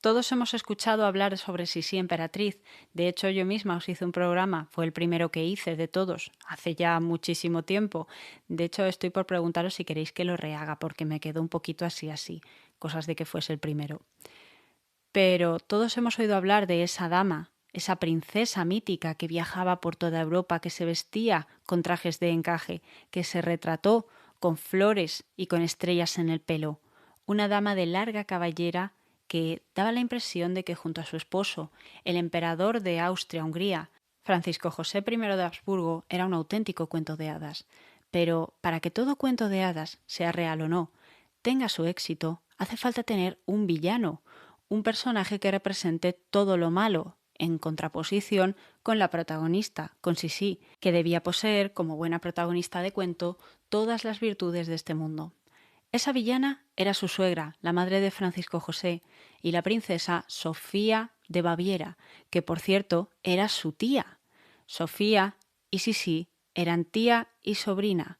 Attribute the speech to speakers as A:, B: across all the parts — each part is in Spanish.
A: Todos hemos escuchado hablar sobre Sisi Emperatriz. De hecho, yo misma os hice un programa, fue el primero que hice de todos, hace ya muchísimo tiempo. De hecho, estoy por preguntaros si queréis que lo rehaga, porque me quedó un poquito así, cosas de que fuese el primero. Pero todos hemos oído hablar de esa dama, esa princesa mítica que viajaba por toda Europa, que se vestía con trajes de encaje, que se retrató con flores y con estrellas en el pelo. Una dama de larga cabellera que daba la impresión de que junto a su esposo, el emperador de Austria-Hungría, Francisco José I de Habsburgo, era un auténtico cuento de hadas. Pero para que todo cuento de hadas, sea real o no, tenga su éxito, hace falta tener un villano, un personaje que represente todo lo malo, en contraposición con la protagonista, con Sisi, que debía poseer, como buena protagonista de cuento, todas las virtudes de este mundo. Esa villana era su suegra, la madre de Francisco José, y la princesa Sofía de Baviera, que por cierto era su tía. Sofía y Sisi eran tía y sobrina,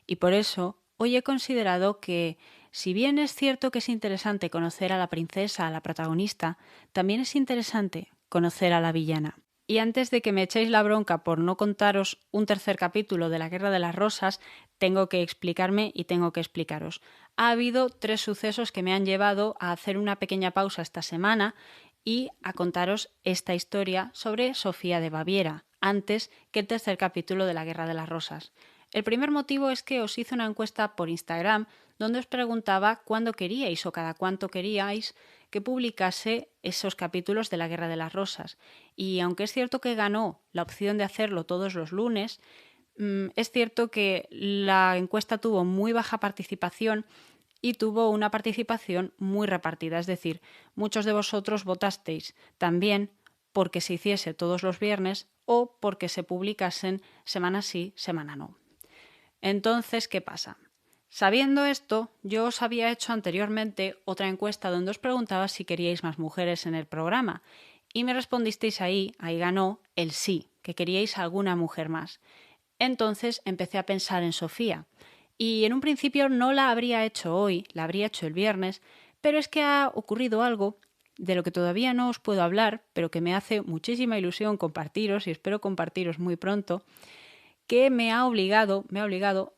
A: y por eso hoy he considerado que, si bien es cierto que es interesante conocer a la princesa, a la protagonista, también es interesante conocer a la villana. Y antes de que me echéis la bronca por no contaros un tercer capítulo de la Guerra de las Rosas, tengo que explicarme y tengo que explicaros. Ha habido 3 sucesos que me han llevado a hacer una pequeña pausa esta semana y a contaros esta historia sobre Sofía de Baviera, antes que el tercer capítulo de la Guerra de las Rosas. El primer motivo es que os hice una encuesta por Instagram donde os preguntaba cuándo queríais o cada cuánto queríais que publicase esos capítulos de la Guerra de las Rosas. Y aunque es cierto que ganó la opción de hacerlo todos los lunes, es cierto que la encuesta tuvo muy baja participación y tuvo una participación muy repartida. Es decir, muchos de vosotros votasteis también porque se hiciese todos los viernes o porque se publicasen semana sí, semana no. Entonces, ¿qué pasa? Sabiendo esto, yo os había hecho anteriormente otra encuesta donde os preguntaba si queríais más mujeres en el programa y me respondisteis ahí ganó el sí, que queríais alguna mujer más. Entonces empecé a pensar en Sofía y en un principio no la habría hecho hoy, la habría hecho el viernes, pero es que ha ocurrido algo de lo que todavía no os puedo hablar, pero que me hace muchísima ilusión compartiros y espero compartiros muy pronto, que me ha obligado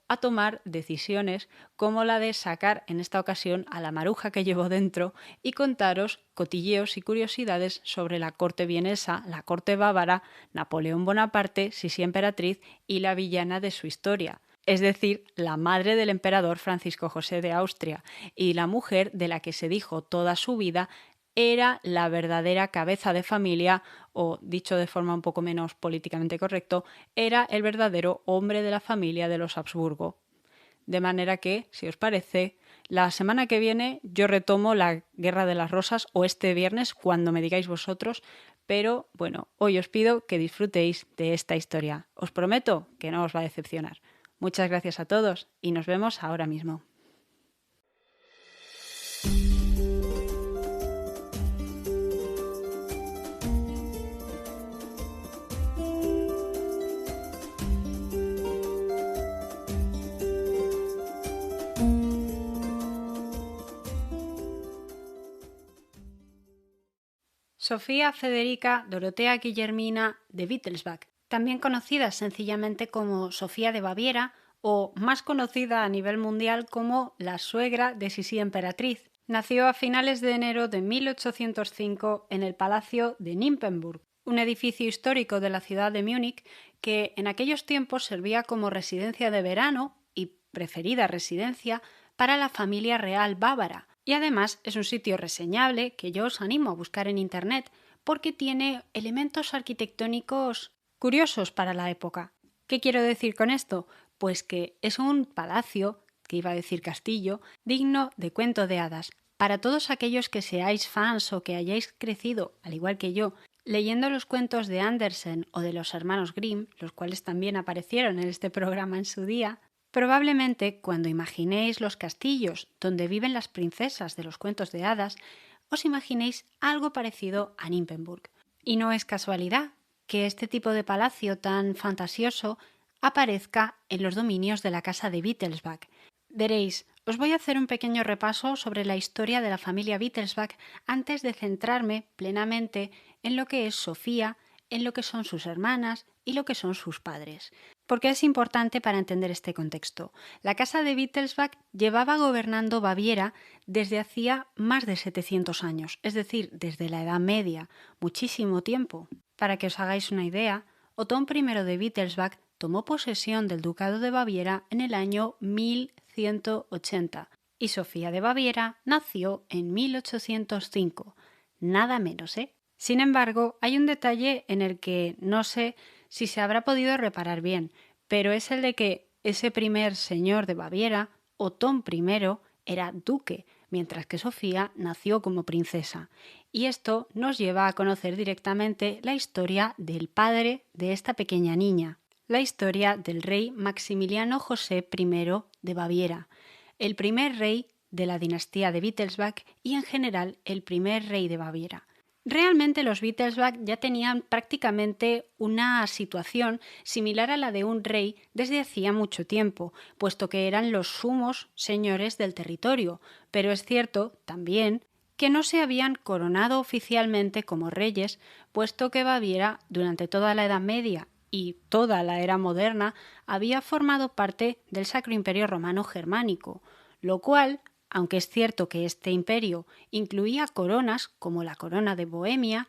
A: a tomar decisiones como la de sacar en esta ocasión a la maruja que llevo dentro y contaros cotilleos y curiosidades sobre la corte vienesa, la corte bávara, Napoleón Bonaparte, Sisi Emperatriz y la villana de su historia, es decir, la madre del emperador Francisco José de Austria y la mujer de la que se dijo toda su vida era la verdadera cabeza de familia, o dicho de forma un poco menos políticamente correcto, era el verdadero hombre de la familia de los Habsburgo. De manera que, si os parece, la semana que viene yo retomo la Guerra de las Rosas, o este viernes, cuando me digáis vosotros, pero bueno, hoy os pido que disfrutéis de esta historia. Os prometo que no os va a decepcionar. Muchas gracias a todos y nos vemos ahora mismo. Sofía Federica Dorotea Guillermina de Wittelsbach, también conocida sencillamente como Sofía de Baviera o más conocida a nivel mundial como la suegra de Sisi Emperatriz. Nació a finales de enero de 1805 en el Palacio de Nymphenburg, un edificio histórico de la ciudad de Múnich que en aquellos tiempos servía como residencia de verano y preferida residencia para la familia real bávara. Y además es un sitio reseñable que yo os animo a buscar en internet porque tiene elementos arquitectónicos curiosos para la época. ¿Qué quiero decir con esto? Pues que es un palacio, que iba a decir castillo, digno de cuento de hadas. Para todos aquellos que seáis fans o que hayáis crecido, al igual que yo, leyendo los cuentos de Andersen o de los hermanos Grimm, los cuales también aparecieron en este programa en su día, probablemente cuando imaginéis los castillos donde viven las princesas de los cuentos de hadas, os imaginéis algo parecido a Nymphenburg. Y no es casualidad que este tipo de palacio tan fantasioso aparezca en los dominios de la casa de Wittelsbach. Veréis, Os voy a hacer un pequeño repaso sobre la historia de la familia Wittelsbach antes de centrarme plenamente en lo que es Sofía, en lo que son sus hermanas y lo que son sus padres. Porque es importante para entender este contexto. La casa de Wittelsbach llevaba gobernando Baviera desde hacía más de 700 años, es decir, desde la Edad Media, muchísimo tiempo. Para que os hagáis una idea, Otón I de Wittelsbach tomó posesión del Ducado de Baviera en el año 1180 y Sofía de Baviera nació en 1805. Nada menos, ¿eh? Sin embargo, hay un detalle en el que no sé si se habrá podido reparar bien, pero es el de que ese primer señor de Baviera, Otón I, era duque, mientras que Sofía nació como princesa. Y esto nos lleva a conocer directamente la historia del padre de esta pequeña niña, la historia del rey Maximiliano José I de Baviera, el primer rey de la dinastía de Wittelsbach y en general el primer rey de Baviera. Realmente los Wittelsbach ya tenían prácticamente una situación similar a la de un rey desde hacía mucho tiempo, puesto que eran los sumos señores del territorio, pero es cierto también que no se habían coronado oficialmente como reyes, puesto que Baviera durante toda la Edad Media y toda la era moderna había formado parte del Sacro Imperio Romano Germánico, lo cual, aunque es cierto que este imperio incluía coronas como la corona de Bohemia,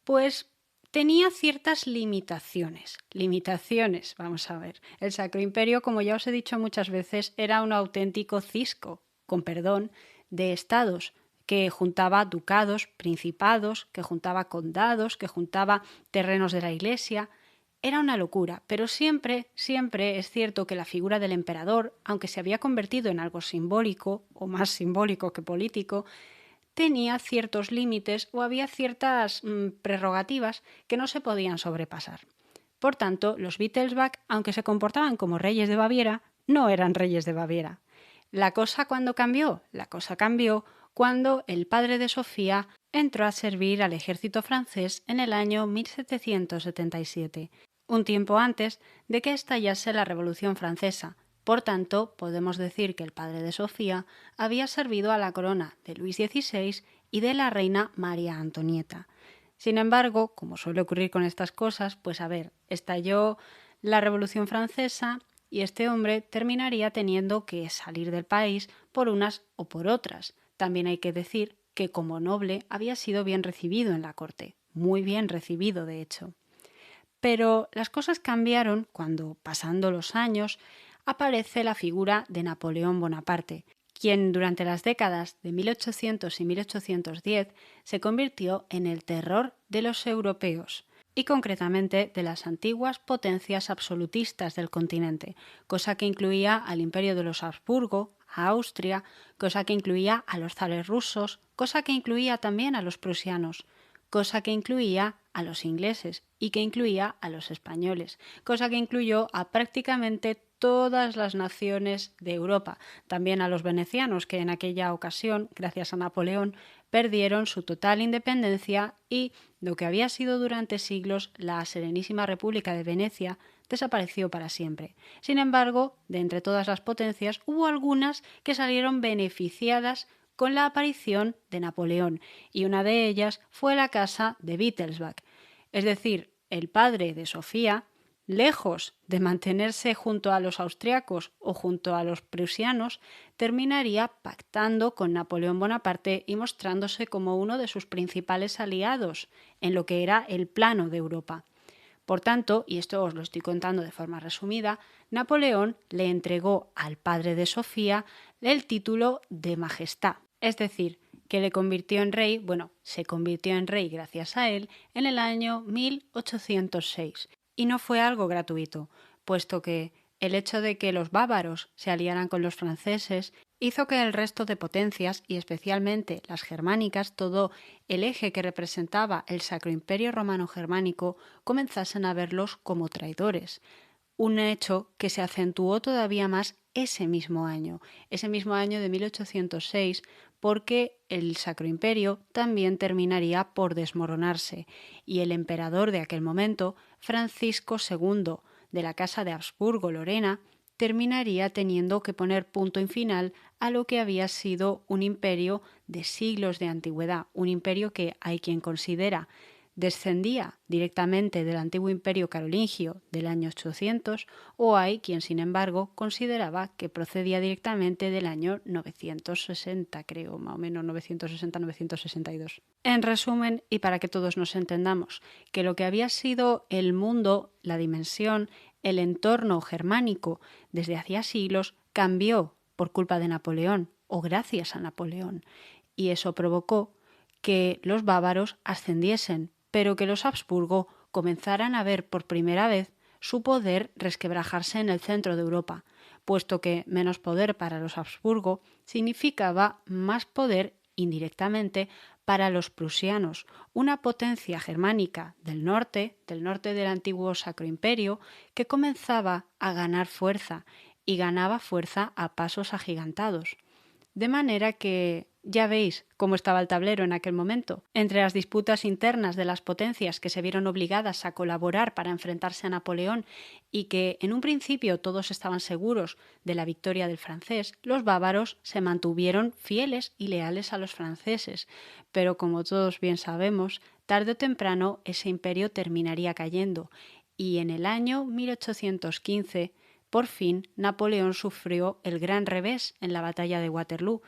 A: pues tenía ciertas limitaciones. Limitaciones, vamos a ver. El Sacro Imperio, como ya os he dicho muchas veces, era un auténtico cisco, con perdón, de estados, que juntaba ducados, principados, que juntaba condados, que juntaba terrenos de la Iglesia. Era una locura, pero siempre es cierto que la figura del emperador, aunque se había convertido en algo simbólico, o más simbólico que político, tenía ciertos límites o había ciertas prerrogativas que no se podían sobrepasar. Por tanto, los Wittelsbach, aunque se comportaban como reyes de Baviera, no eran reyes de Baviera. ¿La cosa cuándo cambió? La cosa cambió cuando el padre de Sofía entró a servir al ejército francés en el año 1777, un tiempo antes de que estallase la Revolución Francesa. Por tanto, podemos decir que el padre de Sofía había servido a la corona de Luis XVI y de la reina María Antonieta. Sin embargo, como suele ocurrir con estas cosas, pues a ver, estalló la Revolución Francesa y este hombre terminaría teniendo que salir del país por unas o por otras. También hay que decir que como noble había sido bien recibido en la corte, muy bien recibido de hecho. Pero las cosas cambiaron cuando, pasando los años, aparece la figura de Napoleón Bonaparte, quien durante las décadas de 1800 y 1810 se convirtió en el terror de los europeos y concretamente de las antiguas potencias absolutistas del continente, cosa que incluía al imperio de los Habsburgo, a Austria, cosa que incluía a los zares rusos, cosa que incluía también a los prusianos, cosa que incluía a los ingleses y que incluía a los españoles, cosa que incluyó a prácticamente todas las naciones de Europa, también a los venecianos que en aquella ocasión, gracias a Napoleón, perdieron su total independencia y lo que había sido durante siglos la Serenísima República de Venecia desapareció para siempre. Sin embargo, de entre todas las potencias hubo algunas que salieron beneficiadas con la aparición de Napoleón, y una de ellas fue la casa de Wittelsbach. Es decir, el padre de Sofía, lejos de mantenerse junto a los austriacos o junto a los prusianos, terminaría pactando con Napoleón Bonaparte y mostrándose como uno de sus principales aliados en lo que era el plano de Europa. Por tanto, y esto os lo estoy contando de forma resumida, Napoleón le entregó al padre de Sofía el título de majestad, es decir, que le convirtió en rey, bueno, se convirtió en rey gracias a él en el año 1806. Y no fue algo gratuito, puesto que el hecho de que los bávaros se aliaran con los franceses hizo que el resto de potencias, y especialmente las germánicas, todo el eje que representaba el Sacro Imperio Romano Germánico, comenzasen a verlos como traidores. Un hecho que se acentuó todavía más ese mismo año de 1806, porque el Sacro Imperio también terminaría por desmoronarse y el emperador de aquel momento, Francisco II, de la Casa de Habsburgo-Lorena, terminaría teniendo que poner punto y final a lo que había sido un imperio de siglos de antigüedad, un imperio que hay quien considera descendía directamente del antiguo imperio carolingio del año 800 o hay quien, sin embargo, consideraba que procedía directamente del año 960, creo, más o menos 960-962. En resumen, y para que todos nos entendamos, que lo que había sido el mundo, la dimensión, el entorno germánico desde hacía siglos cambió por culpa de Napoleón o gracias a Napoleón, y eso provocó que los bávaros ascendiesen, pero que los Habsburgo comenzaran a ver por primera vez su poder resquebrajarse en el centro de Europa, puesto que menos poder para los Habsburgo significaba más poder indirectamente para los prusianos, una potencia germánica del norte del antiguo Sacro Imperio, que comenzaba a ganar fuerza y ganaba fuerza a pasos agigantados. De manera que ya veis cómo estaba el tablero en aquel momento. Entre las disputas internas de las potencias que se vieron obligadas a colaborar para enfrentarse a Napoleón y que en un principio todos estaban seguros de la victoria del francés, los bávaros se mantuvieron fieles y leales a los franceses. Pero como todos bien sabemos, tarde o temprano ese imperio terminaría cayendo y en el año 1815 por fin, Napoleón sufrió el gran revés en la batalla de Waterloo,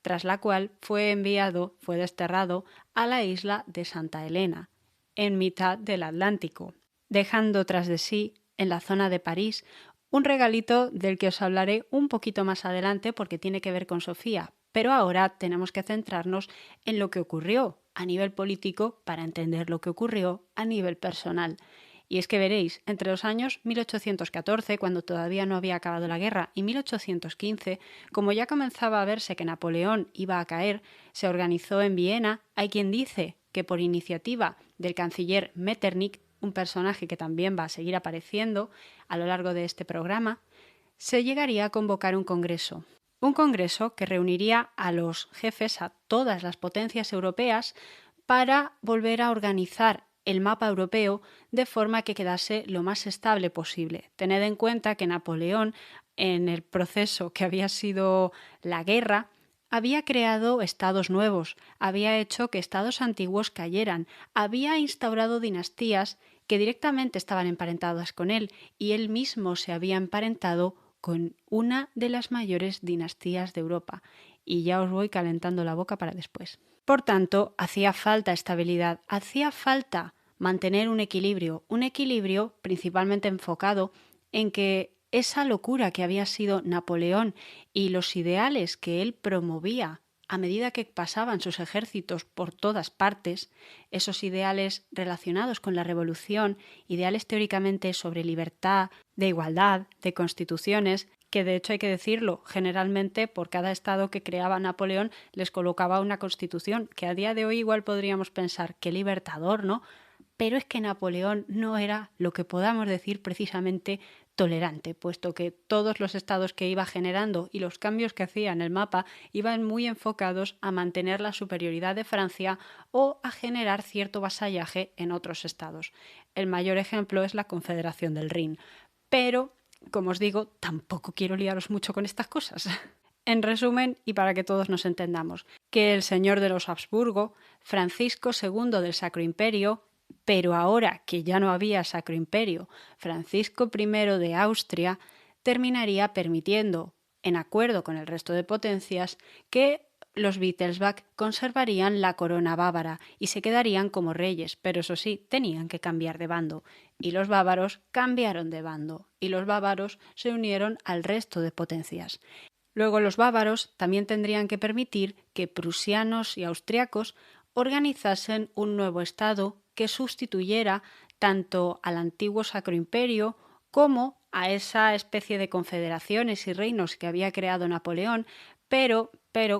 A: tras la cual fue desterrado a la isla de Santa Elena, en mitad del Atlántico, dejando tras de sí, en la zona de París, un regalito del que os hablaré un poquito más adelante porque tiene que ver con Sofía, pero ahora tenemos que centrarnos en lo que ocurrió a nivel político para entender lo que ocurrió a nivel personal. Y es que veréis, entre los años 1814, cuando todavía no había acabado la guerra, y 1815, como ya comenzaba a verse que Napoleón iba a caer, se organizó en Viena, hay quien dice que por iniciativa del canciller Metternich, un personaje que también va a seguir apareciendo a lo largo de este programa, se llegaría a convocar un congreso. Un congreso que reuniría a los jefes, a todas las potencias europeas, para volver a organizar el mapa europeo de forma que quedase lo más estable posible. Tened en cuenta que Napoleón, en el proceso que había sido la guerra, había creado estados nuevos, había hecho que estados antiguos cayeran, había instaurado dinastías que directamente estaban emparentadas con él y él mismo se había emparentado con una de las mayores dinastías de Europa. Y ya os voy calentando la boca para después. Por tanto, hacía falta estabilidad, hacía falta mantener un equilibrio principalmente enfocado en que esa locura que había sido Napoleón y los ideales que él promovía a medida que pasaban sus ejércitos por todas partes, esos ideales relacionados con la revolución, ideales teóricamente sobre libertad, de igualdad, de constituciones, que de hecho hay que decirlo, generalmente por cada estado que creaba Napoleón les colocaba una constitución, que a día de hoy igual podríamos pensar qué libertador, ¿no? Pero es que Napoleón no era lo que podamos decir precisamente tolerante, puesto que todos los estados que iba generando y los cambios que hacía en el mapa iban muy enfocados a mantener la superioridad de Francia o a generar cierto vasallaje en otros estados. El mayor ejemplo es la Confederación del Rin. Pero, como os digo, tampoco quiero liaros mucho con estas cosas. En resumen, y para que todos nos entendamos, que el señor de los Habsburgo, Francisco II del Sacro Imperio, pero ahora que ya no había Sacro Imperio, Francisco I de Austria, terminaría permitiendo, en acuerdo con el resto de potencias, que los Wittelsbach conservarían la corona bávara y se quedarían como reyes, pero eso sí, tenían que cambiar de bando. Y los bávaros cambiaron de bando, y los bávaros se unieron al resto de potencias. Luego los bávaros también tendrían que permitir que prusianos y austriacos organizasen un nuevo estado que sustituyera tanto al antiguo Sacro Imperio como a esa especie de confederaciones y reinos que había creado Napoleón, pero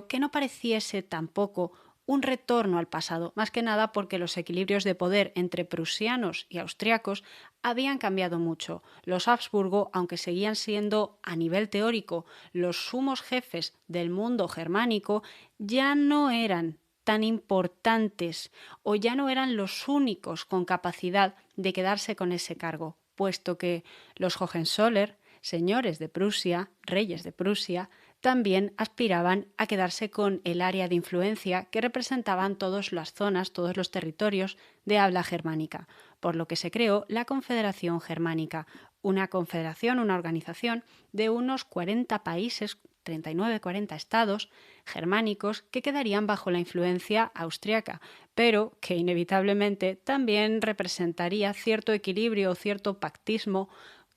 A: que no pareciese tampoco un retorno al pasado, más que nada porque los equilibrios de poder entre prusianos y austriacos habían cambiado mucho. Los Habsburgo, aunque seguían siendo a nivel teórico los sumos jefes del mundo germánico, ya no eran tan importantes o ya no eran los únicos con capacidad de quedarse con ese cargo, puesto que los Hohenzollern señores de Prusia, reyes de Prusia, también aspiraban a quedarse con el área de influencia que representaban todas las zonas, todos los territorios de habla germánica, por lo que se creó la Confederación Germánica, una confederación, una organización de unos 40 países, 39-40 estados germánicos que quedarían bajo la influencia austriaca, pero que inevitablemente también representaría cierto equilibrio o cierto pactismo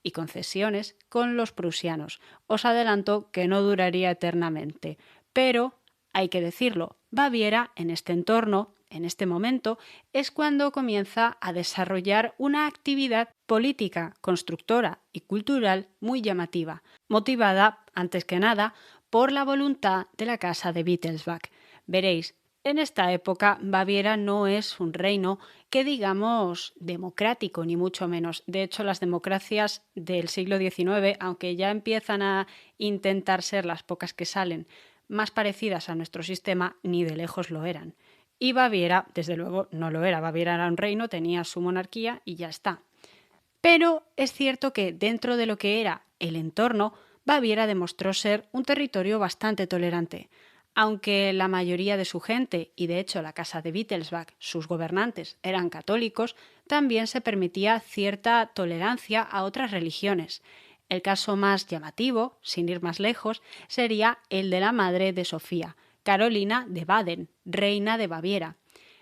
A: y concesiones con los prusianos. Os adelanto que no duraría eternamente, pero hay que decirlo, Baviera en este entorno, en este momento, es cuando comienza a desarrollar una actividad política, constructora y cultural muy llamativa, motivada, antes que nada, por la voluntad de la casa de Wittelsbach. Veréis, en esta época Baviera no es un reino que digamos democrático, ni mucho menos. De hecho, las democracias del siglo XIX, aunque ya empiezan a intentar ser las pocas que salen, más parecidas a nuestro sistema, ni de lejos lo eran. Y Baviera, desde luego, no lo era. Baviera era un reino, tenía su monarquía y ya está. Pero es cierto que dentro de lo que era el entorno, Baviera demostró ser un territorio bastante tolerante. Aunque la mayoría de su gente, y de hecho la casa de Wittelsbach, sus gobernantes, eran católicos, también se permitía cierta tolerancia a otras religiones. El caso más llamativo, sin ir más lejos, sería el de la madre de Sofía, Carolina de Baden, reina de Baviera.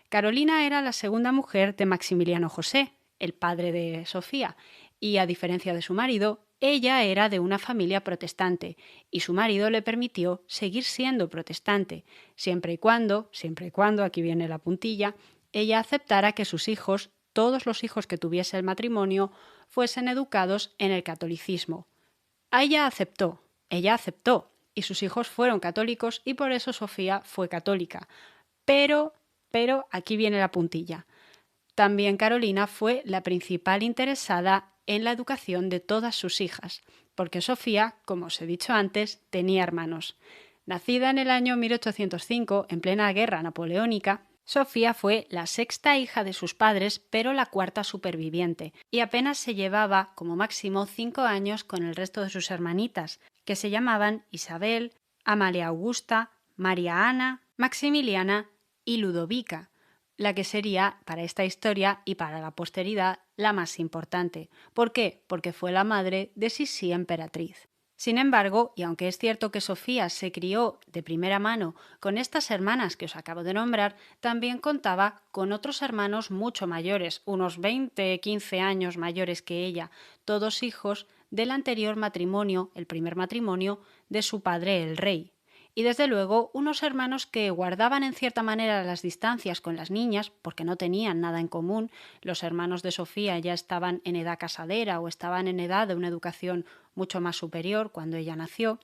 A: Carolina era la segunda mujer de Maximiliano José, el padre de Sofía, y a diferencia de su marido, ella era de una familia protestante y su marido le permitió seguir siendo protestante, siempre y cuando, aquí viene la puntilla, ella aceptara que sus hijos, todos los hijos que tuviese el matrimonio, fuesen educados en el catolicismo. Ella aceptó, y sus hijos fueron católicos y por eso Sofía fue católica. Pero aquí viene la puntilla. También Carolina fue la principal interesada en la educación de todas sus hijas, porque Sofía, como os he dicho antes, tenía hermanos. Nacida en el año 1805, en plena guerra napoleónica, Sofía fue la sexta hija de sus padres, pero la cuarta superviviente, y apenas se llevaba, como máximo, 5 años con el resto de sus hermanitas, que se llamaban Isabel, Amalia Augusta, María Ana, Maximiliana y Ludovica, la que sería, para esta historia y para la posteridad, la más importante. ¿Por qué? Porque fue la madre de Sisi emperatriz. Sin embargo, y aunque es cierto que Sofía se crió de primera mano con estas hermanas que os acabo de nombrar, también contaba con otros hermanos mucho mayores, unos 20-15 años mayores que ella, todos hijos del anterior matrimonio, el primer matrimonio, de su padre el rey. Y desde luego unos hermanos que guardaban en cierta manera las distancias con las niñas porque no tenían nada en común. Los hermanos de Sofía ya estaban en edad casadera o estaban en edad de una educación mucho más superior cuando ella nació.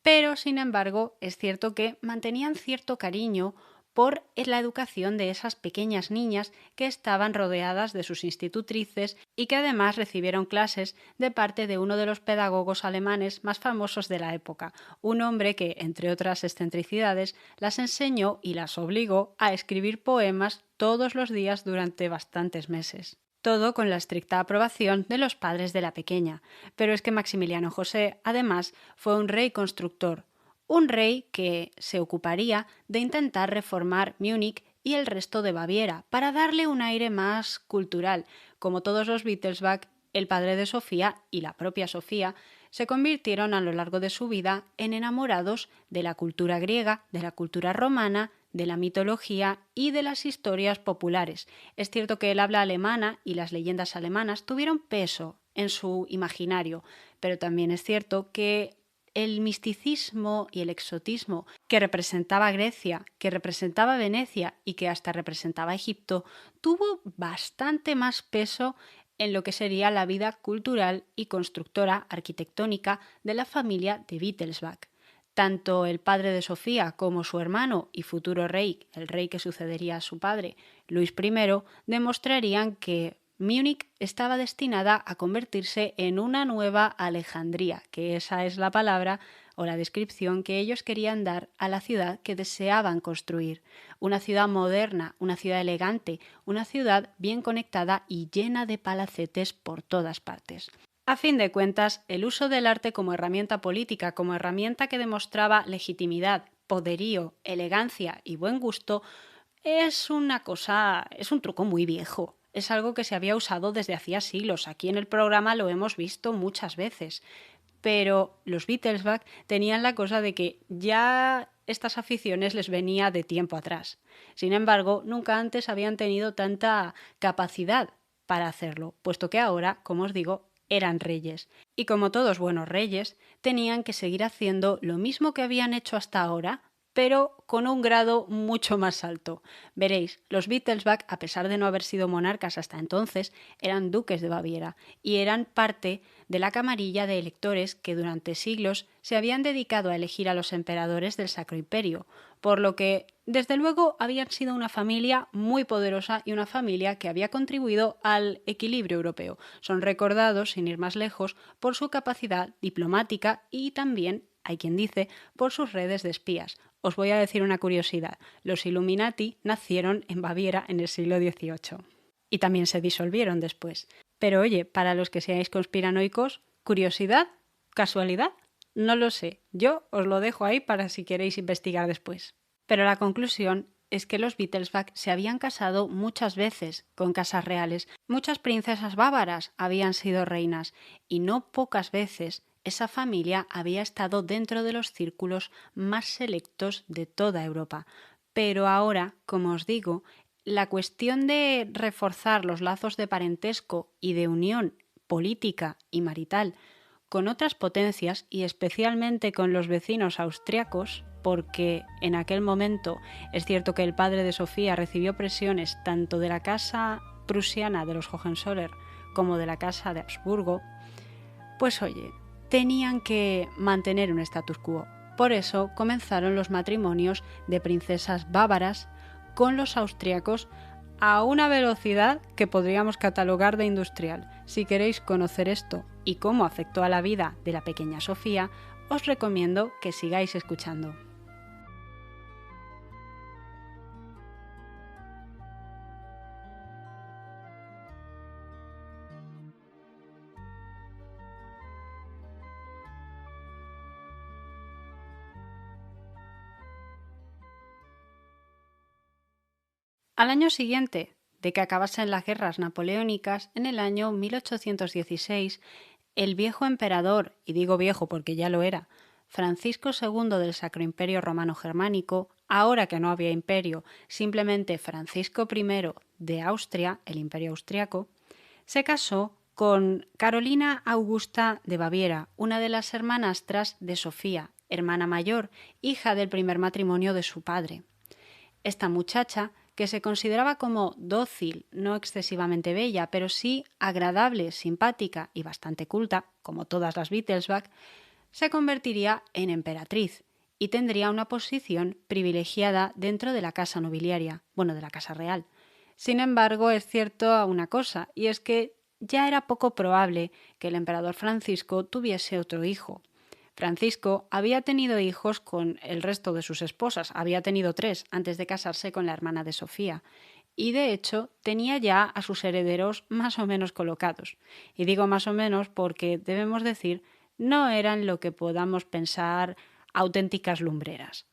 A: Pero, sin embargo, es cierto que mantenían cierto cariño por la educación de esas pequeñas niñas que estaban rodeadas de sus institutrices y que además recibieron clases de parte de uno de los pedagogos alemanes más famosos de la época, un hombre que, entre otras excentricidades, las enseñó y las obligó a escribir poemas todos los días durante bastantes meses. Todo con la estricta aprobación de los padres de la pequeña. Pero es que Maximiliano José, además, fue un rey constructor, un rey que se ocuparía de intentar reformar Múnich y el resto de Baviera para darle un aire más cultural. Como todos los Wittelsbach, el padre de Sofía y la propia Sofía se convirtieron a lo largo de su vida en enamorados de la cultura griega, de la cultura romana, de la mitología y de las historias populares. Es cierto que el habla alemana y las leyendas alemanas tuvieron peso en su imaginario, pero también es cierto que el misticismo y el exotismo que representaba Grecia, que representaba Venecia y que hasta representaba Egipto, tuvo bastante más peso en lo que sería la vida cultural y constructora arquitectónica de la familia de Wittelsbach. Tanto el padre de Sofía como su hermano y futuro rey, el rey que sucedería a su padre, Luis I, demostrarían que Múnich estaba destinada a convertirse en una nueva Alejandría, que esa es la palabra o la descripción que ellos querían dar a la ciudad que deseaban construir. Una ciudad moderna, una ciudad elegante, una ciudad bien conectada y llena de palacetes por todas partes. A fin de cuentas, el uso del arte como herramienta política, como herramienta que demostraba legitimidad, poderío, elegancia y buen gusto, es un truco muy viejo. Es algo que se había usado desde hacía siglos. Aquí en el programa lo hemos visto muchas veces. Pero los Beatlesback tenían la cosa de que ya estas aficiones les venía de tiempo atrás. Sin embargo, nunca antes habían tenido tanta capacidad para hacerlo, puesto que ahora, como os digo, eran reyes. Y como todos buenos reyes, tenían que seguir haciendo lo mismo que habían hecho hasta ahora, pero con un grado mucho más alto. Veréis, los Wittelsbach, a pesar de no haber sido monarcas hasta entonces, eran duques de Baviera y eran parte de la camarilla de electores que durante siglos se habían dedicado a elegir a los emperadores del Sacro Imperio, por lo que, desde luego, habían sido una familia muy poderosa y una familia que había contribuido al equilibrio europeo. Son recordados, sin ir más lejos, por su capacidad diplomática y también, hay quien dice, por sus redes de espías. Os voy a decir una curiosidad. Los Illuminati nacieron en Baviera en el siglo XVIII y también se disolvieron después. Pero oye, para los que seáis conspiranoicos, ¿curiosidad? ¿Casualidad? No lo sé. Yo os lo dejo ahí para si queréis investigar después. Pero la conclusión es que los Wittelsbach se habían casado muchas veces con casas reales. Muchas princesas bávaras habían sido reinas y no pocas veces esa familia había estado dentro de los círculos más selectos de toda Europa. Pero ahora, como os digo, la cuestión de reforzar los lazos de parentesco y de unión política y marital con otras potencias y especialmente con los vecinos austriacos, porque en aquel momento es cierto que el padre de Sofía recibió presiones tanto de la casa prusiana de los Hohenzollern como de la casa de Habsburgo, pues oye, tenían que mantener un status quo. Por eso comenzaron los matrimonios de princesas bávaras con los austriacos a una velocidad que podríamos catalogar de industrial. Si queréis conocer esto y cómo afectó a la vida de la pequeña Sofía, os recomiendo que sigáis escuchando. Al año siguiente de que acabasen las guerras napoleónicas, en el año 1816, el viejo emperador, y digo viejo porque ya lo era, Francisco II del Sacro Imperio Romano Germánico, ahora que no había imperio, simplemente Francisco I de Austria, el imperio austriaco, se casó con Carolina Augusta de Baviera, una de las hermanastras de Sofía, hermana mayor, hija del primer matrimonio de su padre. Esta muchacha, que se consideraba como dócil, no excesivamente bella, pero sí agradable, simpática y bastante culta, como todas las Wittelsbach, se convertiría en emperatriz y tendría una posición privilegiada dentro de la casa nobiliaria, de la casa real. Sin embargo, es cierto una cosa, y es que ya era poco probable que el emperador Francisco tuviese otro hijo. Francisco había tenido hijos con el resto de sus esposas, había tenido 3 antes de casarse con la hermana de Sofía, y de hecho tenía ya a sus herederos más o menos colocados. Y digo más o menos porque debemos decir, no eran lo que podamos pensar auténticas lumbreras.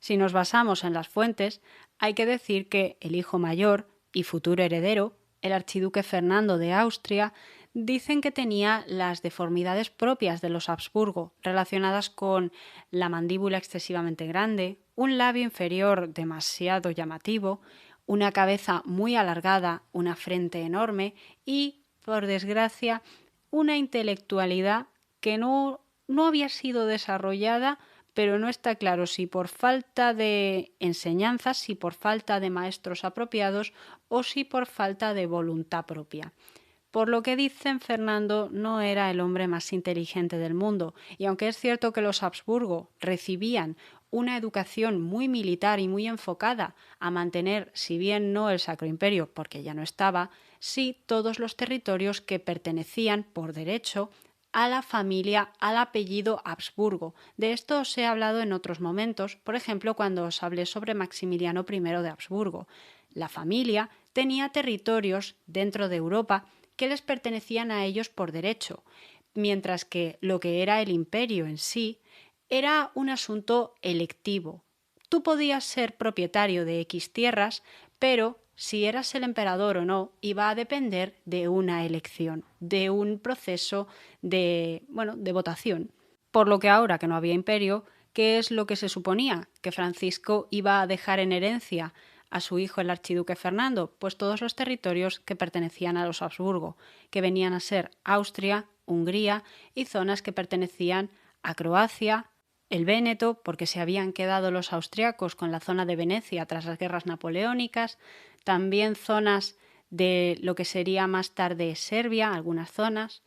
A: Si nos basamos en las fuentes, hay que decir que el hijo mayor y futuro heredero, el archiduque Fernando de Austria, dicen que tenía las deformidades propias de los Habsburgo, relacionadas con la mandíbula excesivamente grande, un labio inferior demasiado llamativo, una cabeza muy alargada, una frente enorme y, por desgracia, una intelectualidad que no había sido desarrollada, pero no está claro si por falta de enseñanzas, si por falta de maestros apropiados o si por falta de voluntad propia. Por lo que dicen, Fernando no era el hombre más inteligente del mundo, y aunque es cierto que los Habsburgo recibían una educación muy militar y muy enfocada a mantener, si bien no el Sacro Imperio, porque ya no estaba, sí todos los territorios que pertenecían por derecho a la familia, al apellido Habsburgo. De esto os he hablado en otros momentos, por ejemplo, cuando os hablé sobre Maximiliano I de Habsburgo. La familia tenía territorios dentro de Europa que les pertenecían a ellos por derecho, mientras que lo que era el imperio en sí era un asunto electivo. Tú podías ser propietario de X tierras, pero si eras el emperador o no iba a depender de una elección, de un proceso de votación. Por lo que ahora que no había imperio, ¿qué es lo que se suponía? ¿Que Francisco iba a dejar en herencia a su hijo el archiduque Fernando? Pues todos los territorios que pertenecían a los Habsburgo, que venían a ser Austria, Hungría y zonas que pertenecían a Croacia, el Véneto, porque se habían quedado los austriacos con la zona de Venecia tras las guerras napoleónicas, también zonas de lo que sería más tarde Serbia, algunas zonas,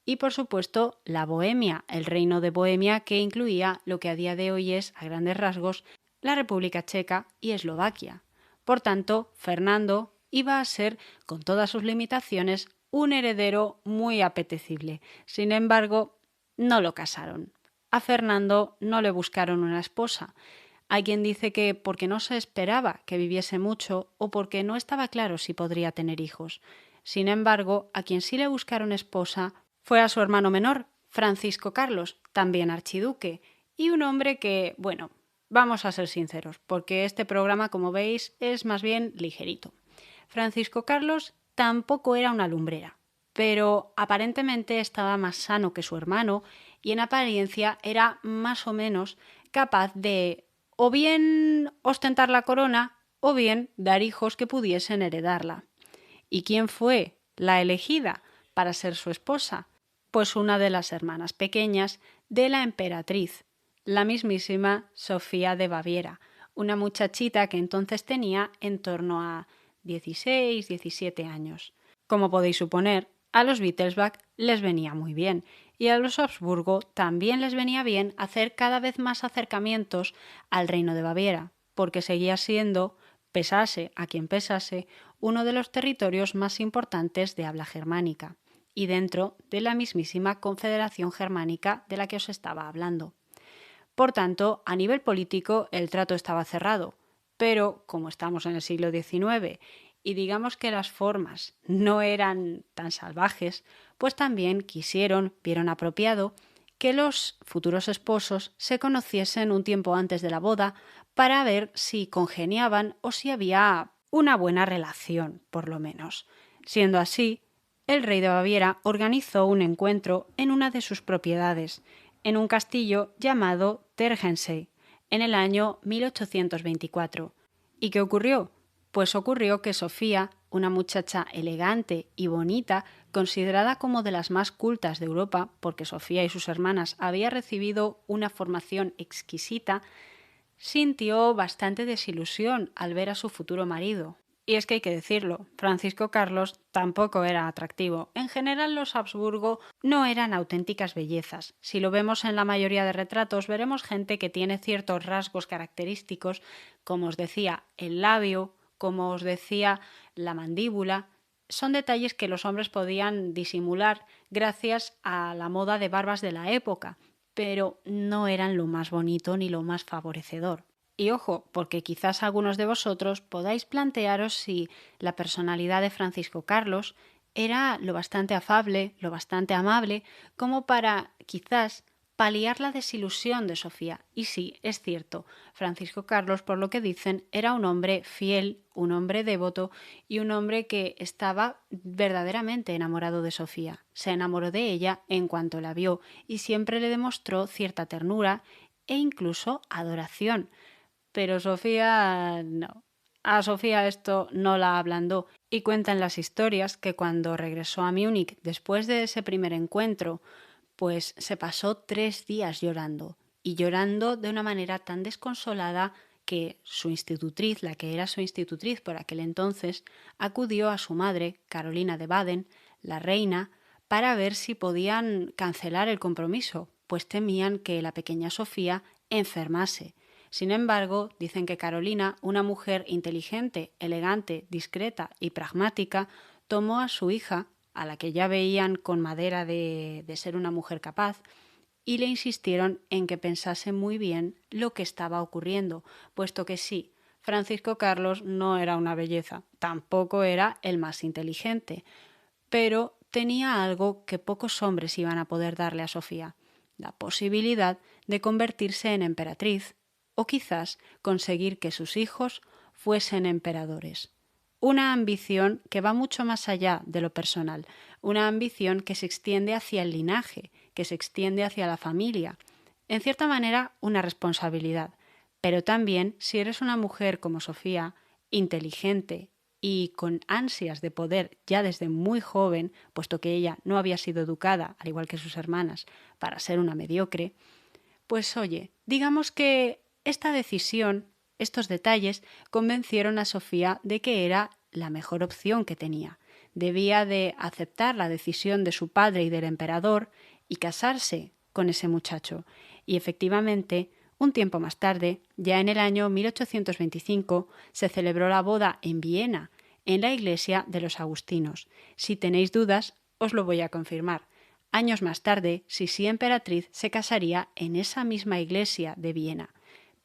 A: y por supuesto la Bohemia, el reino de Bohemia, que incluía lo que a día de hoy es, a grandes rasgos, la República Checa y Eslovaquia. Por tanto, Fernando iba a ser, con todas sus limitaciones, un heredero muy apetecible. Sin embargo, no lo casaron. A Fernando no le buscaron una esposa. Hay quien dice que porque no se esperaba que viviese mucho o porque no estaba claro si podría tener hijos. Sin embargo, a quien sí le buscaron esposa fue a su hermano menor, Francisco Carlos, también archiduque, y un hombre que, bueno, vamos a ser sinceros, porque este programa, como veis, es más bien ligerito. Francisco Carlos tampoco era una lumbrera, pero aparentemente estaba más sano que su hermano y en apariencia era más o menos capaz de o bien ostentar la corona o bien dar hijos que pudiesen heredarla. ¿Y quién fue la elegida para ser su esposa? Pues una de las hermanas pequeñas de la emperatriz, la mismísima Sofía de Baviera, una muchachita que entonces tenía en torno a 16, 17 años. Como podéis suponer, a los Wittelsbach les venía muy bien y a los Habsburgo también les venía bien hacer cada vez más acercamientos al reino de Baviera, porque seguía siendo, pesase a quien pesase, uno de los territorios más importantes de habla germánica y dentro de la mismísima Confederación Germánica de la que os estaba hablando. Por tanto, a nivel político el trato estaba cerrado, pero como estamos en el siglo XIX y digamos que las formas no eran tan salvajes, pues también vieron apropiado que los futuros esposos se conociesen un tiempo antes de la boda para ver si congeniaban o si había una buena relación, por lo menos. Siendo así, el rey de Baviera organizó un encuentro en una de sus propiedades, en un castillo llamado Tegernsee, en el año 1824. ¿Y qué ocurrió? Pues ocurrió que Sofía, una muchacha elegante y bonita, considerada como de las más cultas de Europa, porque Sofía y sus hermanas habían recibido una formación exquisita, sintió bastante desilusión al ver a su futuro marido. Y es que hay que decirlo, Francisco Carlos tampoco era atractivo. En general los Habsburgo no eran auténticas bellezas. Si lo vemos en la mayoría de retratos, veremos gente que tiene ciertos rasgos característicos, como os decía, el labio, como os decía, la mandíbula. Son detalles que los hombres podían disimular gracias a la moda de barbas de la época, pero no eran lo más bonito ni lo más favorecedor. Y ojo, porque quizás algunos de vosotros podáis plantearos si la personalidad de Francisco Carlos era lo bastante afable, lo bastante amable, como para quizás paliar la desilusión de Sofía. Y sí, es cierto, Francisco Carlos, por lo que dicen, era un hombre fiel, un hombre devoto y un hombre que estaba verdaderamente enamorado de Sofía. Se enamoró de ella en cuanto la vio y siempre le demostró cierta ternura e incluso adoración. Pero Sofía no. A Sofía esto no la ablandó y cuentan las historias que cuando regresó a Múnich después de ese primer encuentro, pues se pasó 3 días llorando y llorando de una manera tan desconsolada que su institutriz, la que era su institutriz por aquel entonces, acudió a su madre, Carolina de Baden, la reina, para ver si podían cancelar el compromiso, pues temían que la pequeña Sofía enfermase. Sin embargo, dicen que Carolina, una mujer inteligente, elegante, discreta y pragmática, tomó a su hija, a la que ya veían con madera de ser una mujer capaz, y le insistieron en que pensase muy bien lo que estaba ocurriendo, puesto que sí, Francisco Carlos no era una belleza, tampoco era el más inteligente, pero tenía algo que pocos hombres iban a poder darle a Sofía, la posibilidad de convertirse en emperatriz o quizás conseguir que sus hijos fuesen emperadores. Una ambición que va mucho más allá de lo personal, una ambición que se extiende hacia el linaje, que se extiende hacia la familia. En cierta manera, una responsabilidad, pero también, si eres una mujer como Sofía, inteligente y con ansias de poder ya desde muy joven, puesto que ella no había sido educada, al igual que sus hermanas, para ser una mediocre, pues oye, digamos que esta decisión, estos detalles, convencieron a Sofía de que era la mejor opción que tenía. Debía de aceptar la decisión de su padre y del emperador y casarse con ese muchacho. Y efectivamente, un tiempo más tarde, ya en el año 1825, se celebró la boda en Viena, en la iglesia de los agustinos. Si tenéis dudas, os lo voy a confirmar. Años más tarde, Sisi emperatriz se casaría en esa misma iglesia de Viena.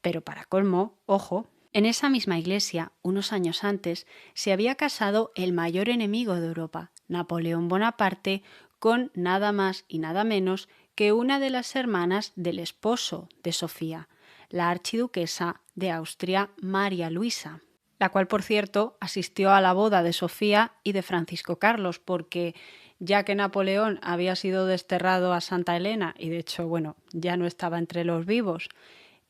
A: Pero para colmo, ojo, en esa misma iglesia, unos años antes, se había casado el mayor enemigo de Europa, Napoleón Bonaparte, con nada más y nada menos que una de las hermanas del esposo de Sofía, la archiduquesa de Austria, María Luisa, la cual, por cierto, asistió a la boda de Sofía y de Francisco Carlos, porque ya que Napoleón había sido desterrado a Santa Elena y de hecho, bueno, ya no estaba entre los vivos,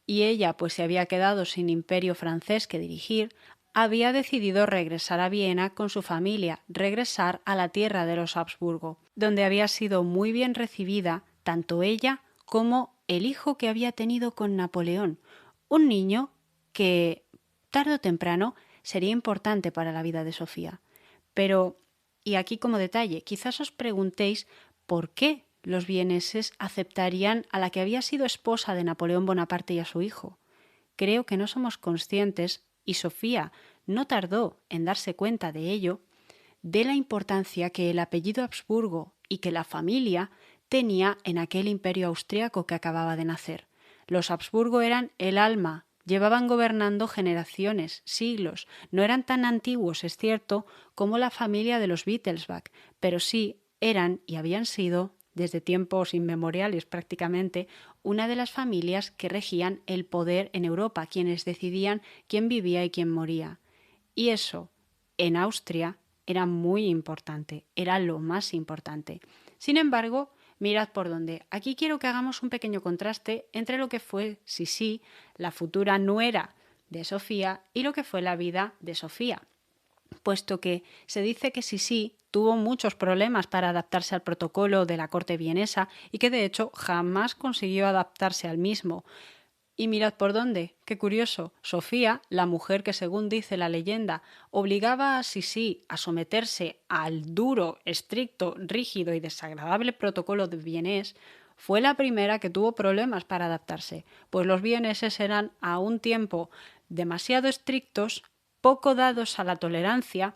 A: y ella pues se había quedado sin imperio francés que dirigir, había decidido regresar a Viena con su familia, regresar a la tierra de los Habsburgo, donde había sido muy bien recibida tanto ella como el hijo que había tenido con Napoleón, un niño que tarde o temprano sería importante para la vida de Sofía. Pero, y aquí como detalle, quizás os preguntéis por qué los vieneses aceptarían a la que había sido esposa de Napoleón Bonaparte y a su hijo. Creo que no somos conscientes, y Sofía no tardó en darse cuenta de ello, de la importancia que el apellido Habsburgo y que la familia tenía en aquel imperio austriaco que acababa de nacer. Los Habsburgo eran el alma, llevaban gobernando generaciones, siglos, no eran tan antiguos, es cierto, como la familia de los Wittelsbach, pero sí eran y habían sido, desde tiempos inmemoriales prácticamente, una de las familias que regían el poder en Europa, quienes decidían quién vivía y quién moría. Y eso, en Austria, era muy importante, era lo más importante. Sin embargo, mirad por dónde. Aquí quiero que hagamos un pequeño contraste entre lo que fue Sisi, la futura nuera de Sofía, y lo que fue la vida de Sofía, puesto que se dice que Sisi tuvo muchos problemas para adaptarse al protocolo de la corte vienesa y que de hecho jamás consiguió adaptarse al mismo. Y mirad por dónde, qué curioso, Sofía, la mujer que según dice la leyenda obligaba a Sisi a someterse al duro, estricto, rígido y desagradable protocolo de vienés, fue la primera que tuvo problemas para adaptarse, pues los vieneses eran a un tiempo demasiado estrictos, poco dados a la tolerancia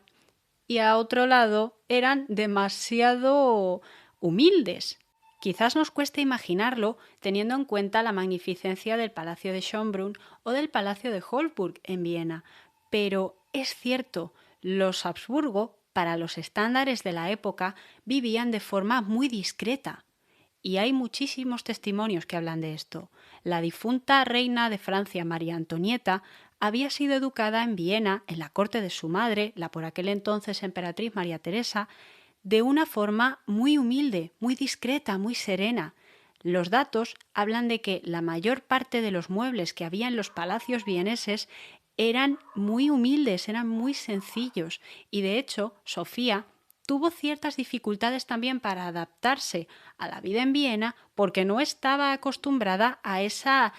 A: y a otro lado eran demasiado humildes. Quizás nos cueste imaginarlo teniendo en cuenta la magnificencia del Palacio de Schönbrunn o del Palacio de Hofburg en Viena, pero es cierto, los Habsburgo, para los estándares de la época, vivían de forma muy discreta. Y hay muchísimos testimonios que hablan de esto. La difunta reina de Francia, María Antonieta, había sido educada en Viena, en la corte de su madre, la por aquel entonces emperatriz María Teresa, de una forma muy humilde, muy discreta, muy serena. Los datos hablan de que la mayor parte de los muebles que había en los palacios vieneses eran muy humildes, eran muy sencillos, y de hecho Sofía tuvo ciertas dificultades también para adaptarse a la vida en Viena porque no estaba acostumbrada a esa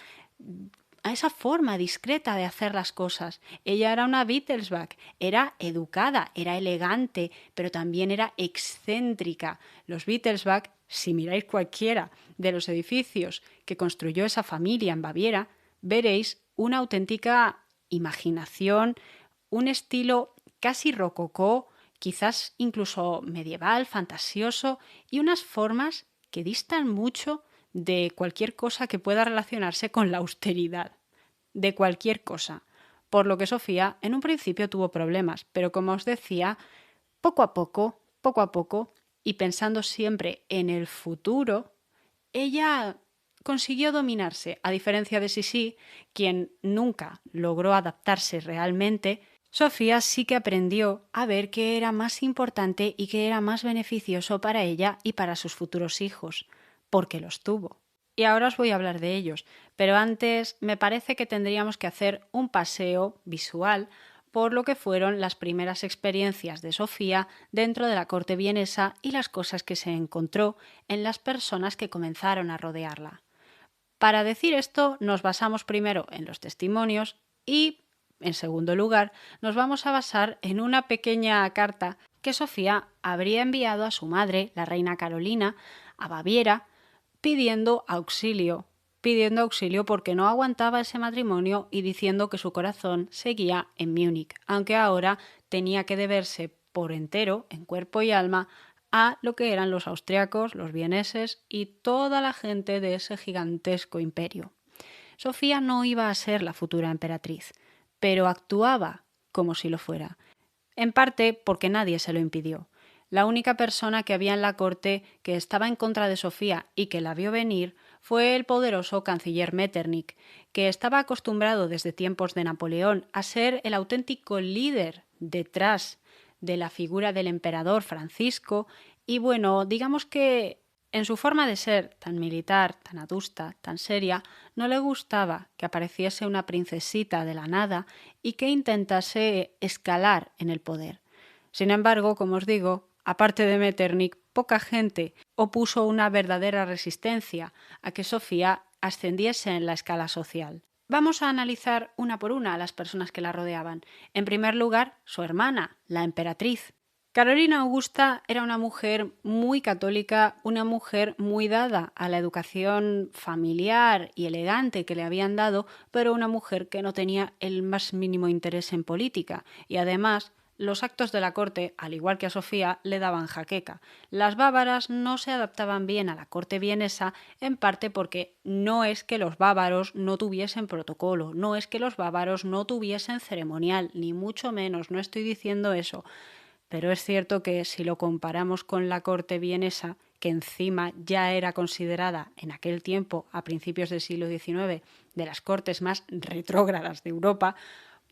A: forma discreta de hacer las cosas. Ella era una Wittelsbach, era educada, era elegante, pero también era excéntrica. Los Wittelsbach, si miráis cualquiera de los edificios que construyó esa familia en Baviera, veréis una auténtica imaginación, un estilo casi rococó, quizás incluso medieval, fantasioso, y unas formas que distan mucho de cualquier cosa que pueda relacionarse con la austeridad, de cualquier cosa. Por lo que Sofía en un principio tuvo problemas, pero como os decía, poco a poco, y pensando siempre en el futuro, ella consiguió dominarse, a diferencia de Sisi, quien nunca logró adaptarse realmente. Sofía sí que aprendió a ver qué era más importante y qué era más beneficioso para ella y para sus futuros hijos, porque los tuvo. Y ahora os voy a hablar de ellos, pero antes me parece que tendríamos que hacer un paseo visual por lo que fueron las primeras experiencias de Sofía dentro de la corte vienesa y las cosas que se encontró en las personas que comenzaron a rodearla. Para decir esto, nos basamos primero en los testimonios y, en segundo lugar, nos vamos a basar en una pequeña carta que Sofía habría enviado a su madre, la reina Carolina, a Baviera, pidiendo auxilio porque no aguantaba ese matrimonio y diciendo que su corazón seguía en Múnich, aunque ahora tenía que deberse por entero, en cuerpo y alma, a lo que eran los austriacos, los vieneses y toda la gente de ese gigantesco imperio. Sofía no iba a ser la futura emperatriz, pero actuaba como si lo fuera, en parte porque nadie se lo impidió. La única persona que había en la corte que estaba en contra de Sofía y que la vio venir fue el poderoso canciller Metternich, que estaba acostumbrado desde tiempos de Napoleón a ser el auténtico líder detrás de la figura del emperador Francisco y bueno, digamos que en su forma de ser tan militar, tan adusta, tan seria, no le gustaba que apareciese una princesita de la nada y que intentase escalar en el poder. Sin embargo, como os digo, aparte de Metternich, poca gente opuso una verdadera resistencia a que Sofía ascendiese en la escala social. Vamos a analizar una por una a las personas que la rodeaban. En primer lugar, su hermana, la emperatriz. Carolina Augusta era una mujer muy católica, una mujer muy dada a la educación familiar y elegante que le habían dado, pero una mujer que no tenía el más mínimo interés en política y además los actos de la corte, al igual que a Sofía, le daban jaqueca. Las bávaras no se adaptaban bien a la corte vienesa, en parte porque no es que los bávaros no tuviesen protocolo, no es que los bávaros no tuviesen ceremonial, ni mucho menos, no estoy diciendo eso. Pero es cierto que si lo comparamos con la corte vienesa, que encima ya era considerada en aquel tiempo, a principios del siglo XIX, de las cortes más retrógradas de Europa,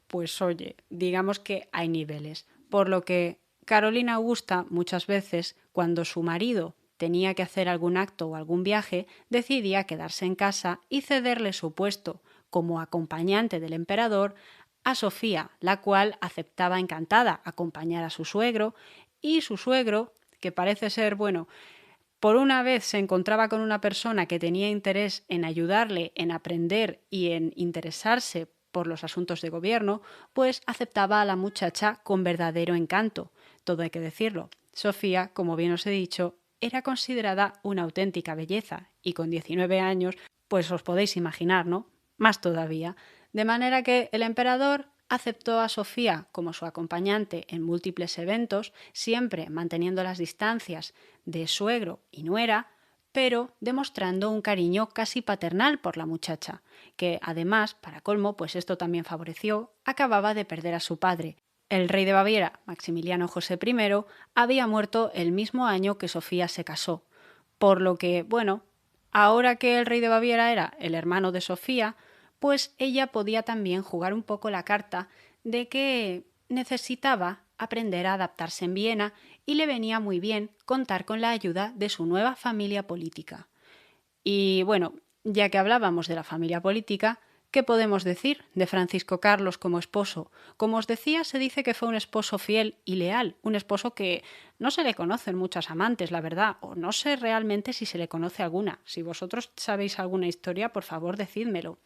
A: pues oye, digamos que hay niveles. Por lo que Carolina Augusta muchas veces, cuando su marido tenía que hacer algún acto o algún viaje, decidía quedarse en casa y cederle su puesto como acompañante del emperador a Sofía, la cual aceptaba encantada acompañar a su suegro, y su suegro, que parece ser, bueno, por una vez se encontraba con una persona que tenía interés en ayudarle, en aprender y en interesarse por los asuntos de gobierno, pues aceptaba a la muchacha con verdadero encanto. Todo hay que decirlo. Sofía, como bien os he dicho, era considerada una auténtica belleza y con 19 años, pues os podéis imaginar, ¿no? Más todavía. De manera que el emperador aceptó a Sofía como su acompañante en múltiples eventos, siempre manteniendo las distancias de suegro y nuera, pero demostrando un cariño casi paternal por la muchacha, que además, para colmo, pues esto también favoreció, acababa de perder a su padre. El rey de Baviera, Maximiliano José I, había muerto el mismo año que Sofía se casó, por lo que, bueno, ahora que el rey de Baviera era el hermano de Sofía, pues ella podía también jugar un poco la carta de que necesitaba aprender a adaptarse en Viena y le venía muy bien contar con la ayuda de su nueva familia política. Y bueno, ya que hablábamos de la familia política, ¿qué podemos decir de Francisco Carlos como esposo? Como os decía, se dice que fue un esposo fiel y leal, un esposo que no se le conocen muchas amantes, la verdad, o no sé realmente si se le conoce alguna. Si vosotros sabéis alguna historia, por favor, decídmelo.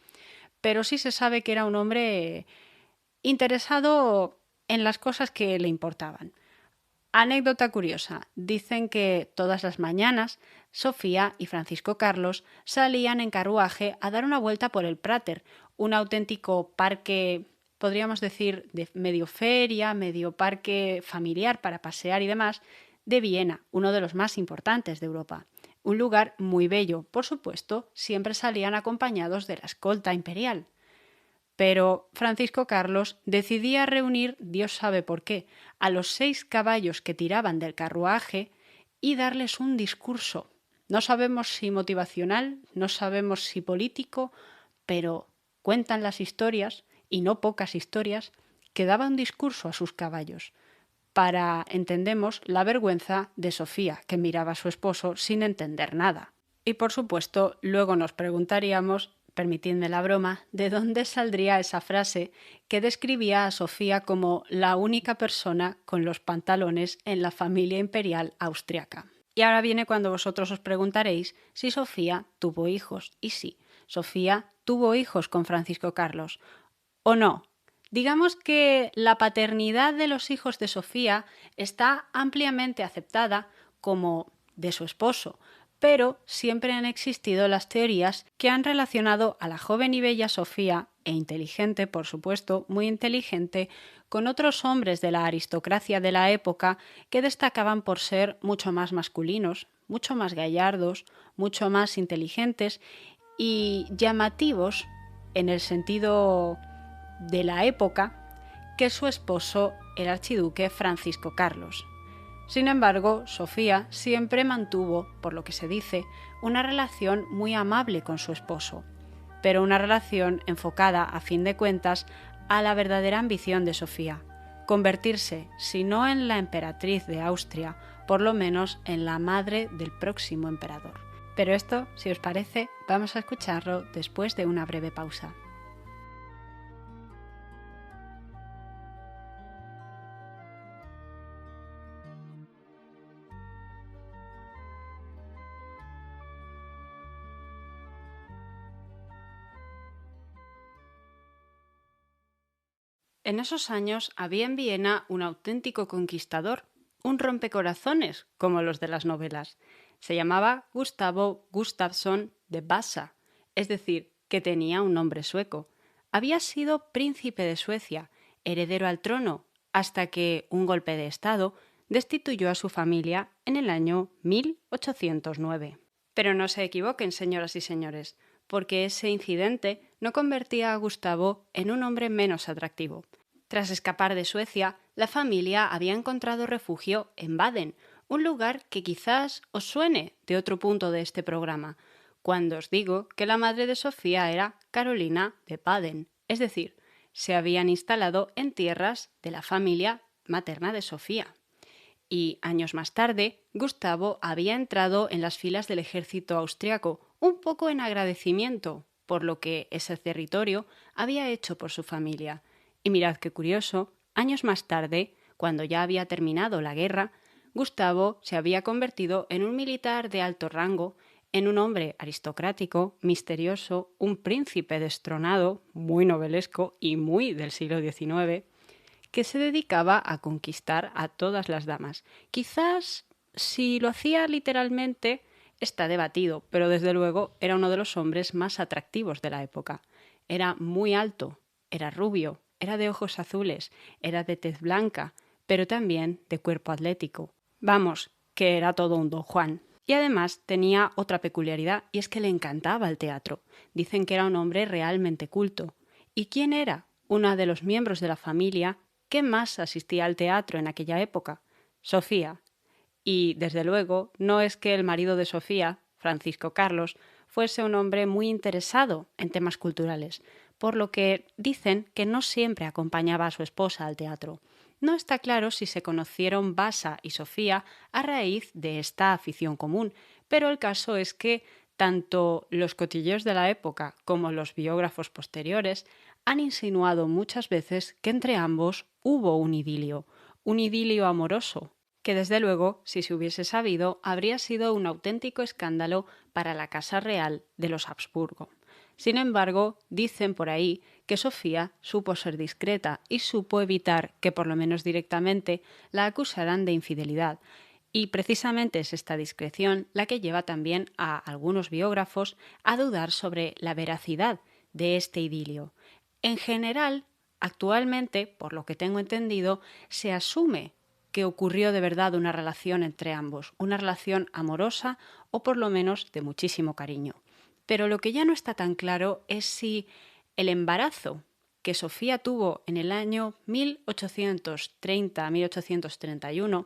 A: Pero sí se sabe que era un hombre interesado en las cosas que le importaban. Anécdota curiosa. Dicen que todas las mañanas Sofía y Francisco Carlos salían en carruaje a dar una vuelta por el Prater, un auténtico parque, podríamos decir, de medio feria, medio parque familiar para pasear y demás, de Viena, uno de los más importantes de Europa. Un lugar muy bello, por supuesto, siempre salían acompañados de la escolta imperial. Pero Francisco Carlos decidía reunir, Dios sabe por qué, a los 6 caballos que tiraban del carruaje y darles un discurso. No sabemos si motivacional, no sabemos si político, pero cuentan las historias, y no pocas historias, que daba un discurso a sus caballos para, entendemos, la vergüenza de Sofía, que miraba a su esposo sin entender nada. Y por supuesto, luego nos preguntaríamos, permitidme la broma, de dónde saldría esa frase que describía a Sofía como la única persona con los pantalones en la familia imperial austriaca. Y ahora viene cuando vosotros os preguntaréis si Sofía tuvo hijos. Y sí, Sofía tuvo hijos con Francisco Carlos. ¿O no? Digamos que la paternidad de los hijos de Sofía está ampliamente aceptada como de su esposo, pero siempre han existido las teorías que han relacionado a la joven y bella Sofía, e inteligente, por supuesto, muy inteligente, con otros hombres de la aristocracia de la época que destacaban por ser mucho más masculinos, mucho más gallardos, mucho más inteligentes y llamativos en el sentido de la época que su esposo, el archiduque Francisco Carlos. Sin embargo, Sofía siempre mantuvo, por lo que se dice, una relación muy amable con su esposo, pero una relación enfocada, a fin de cuentas, a la verdadera ambición de Sofía, convertirse, si no en la emperatriz de Austria, por lo menos en la madre del próximo emperador. Pero esto, si os parece, vamos a escucharlo después de una breve pausa. En esos años había en Viena un auténtico conquistador, un rompecorazones, como los de las novelas. Se llamaba Gustavo Gustafsson de Vasa, es decir, que tenía un nombre sueco. Había sido príncipe de Suecia, heredero al trono, hasta que un golpe de estado destituyó a su familia en el año 1809. Pero no se equivoquen, señoras y señores, porque ese incidente no convertía a Gustavo en un hombre menos atractivo. Tras escapar de Suecia, la familia había encontrado refugio en Baden, un lugar que quizás os suene de otro punto de este programa, cuando os digo que la madre de Sofía era Carolina de Baden, es decir, se habían instalado en tierras de la familia materna de Sofía. Y años más tarde, Gustavo había entrado en las filas del ejército austriaco, un poco en agradecimiento por lo que ese territorio había hecho por su familia. Y mirad qué curioso, años más tarde, cuando ya había terminado la guerra, Gustavo se había convertido en un militar de alto rango, en un hombre aristocrático, misterioso, un príncipe destronado, muy novelesco y muy del siglo XIX, que se dedicaba a conquistar a todas las damas. Quizás, si lo hacía literalmente, está debatido, pero desde luego era uno de los hombres más atractivos de la época. Era muy alto, era rubio, era de ojos azules, era de tez blanca, pero también de cuerpo atlético. Vamos, que era todo un don Juan. Y además tenía otra peculiaridad, y es que le encantaba el teatro. Dicen que era un hombre realmente culto. ¿Y quién era? Uno de los miembros de la familia que más asistía al teatro en aquella época, Sofía. Y, desde luego, no es que el marido de Sofía, Francisco Carlos, fuese un hombre muy interesado en temas culturales, por lo que dicen que no siempre acompañaba a su esposa al teatro. No está claro si se conocieron Vasa y Sofía a raíz de esta afición común, pero el caso es que tanto los cotilleos de la época como los biógrafos posteriores han insinuado muchas veces que entre ambos hubo un idilio amoroso, que desde luego, si se hubiese sabido, habría sido un auténtico escándalo para la Casa Real de los Habsburgo. Sin embargo, dicen por ahí que Sofía supo ser discreta y supo evitar que, por lo menos directamente, la acusaran de infidelidad. Y precisamente es esta discreción la que lleva también a algunos biógrafos a dudar sobre la veracidad de este idilio. En general, actualmente, por lo que tengo entendido, se asume que ocurrió de verdad una relación entre ambos, una relación amorosa o por lo menos de muchísimo cariño. Pero lo que ya no está tan claro es si el embarazo que Sofía tuvo en el año 1830-1831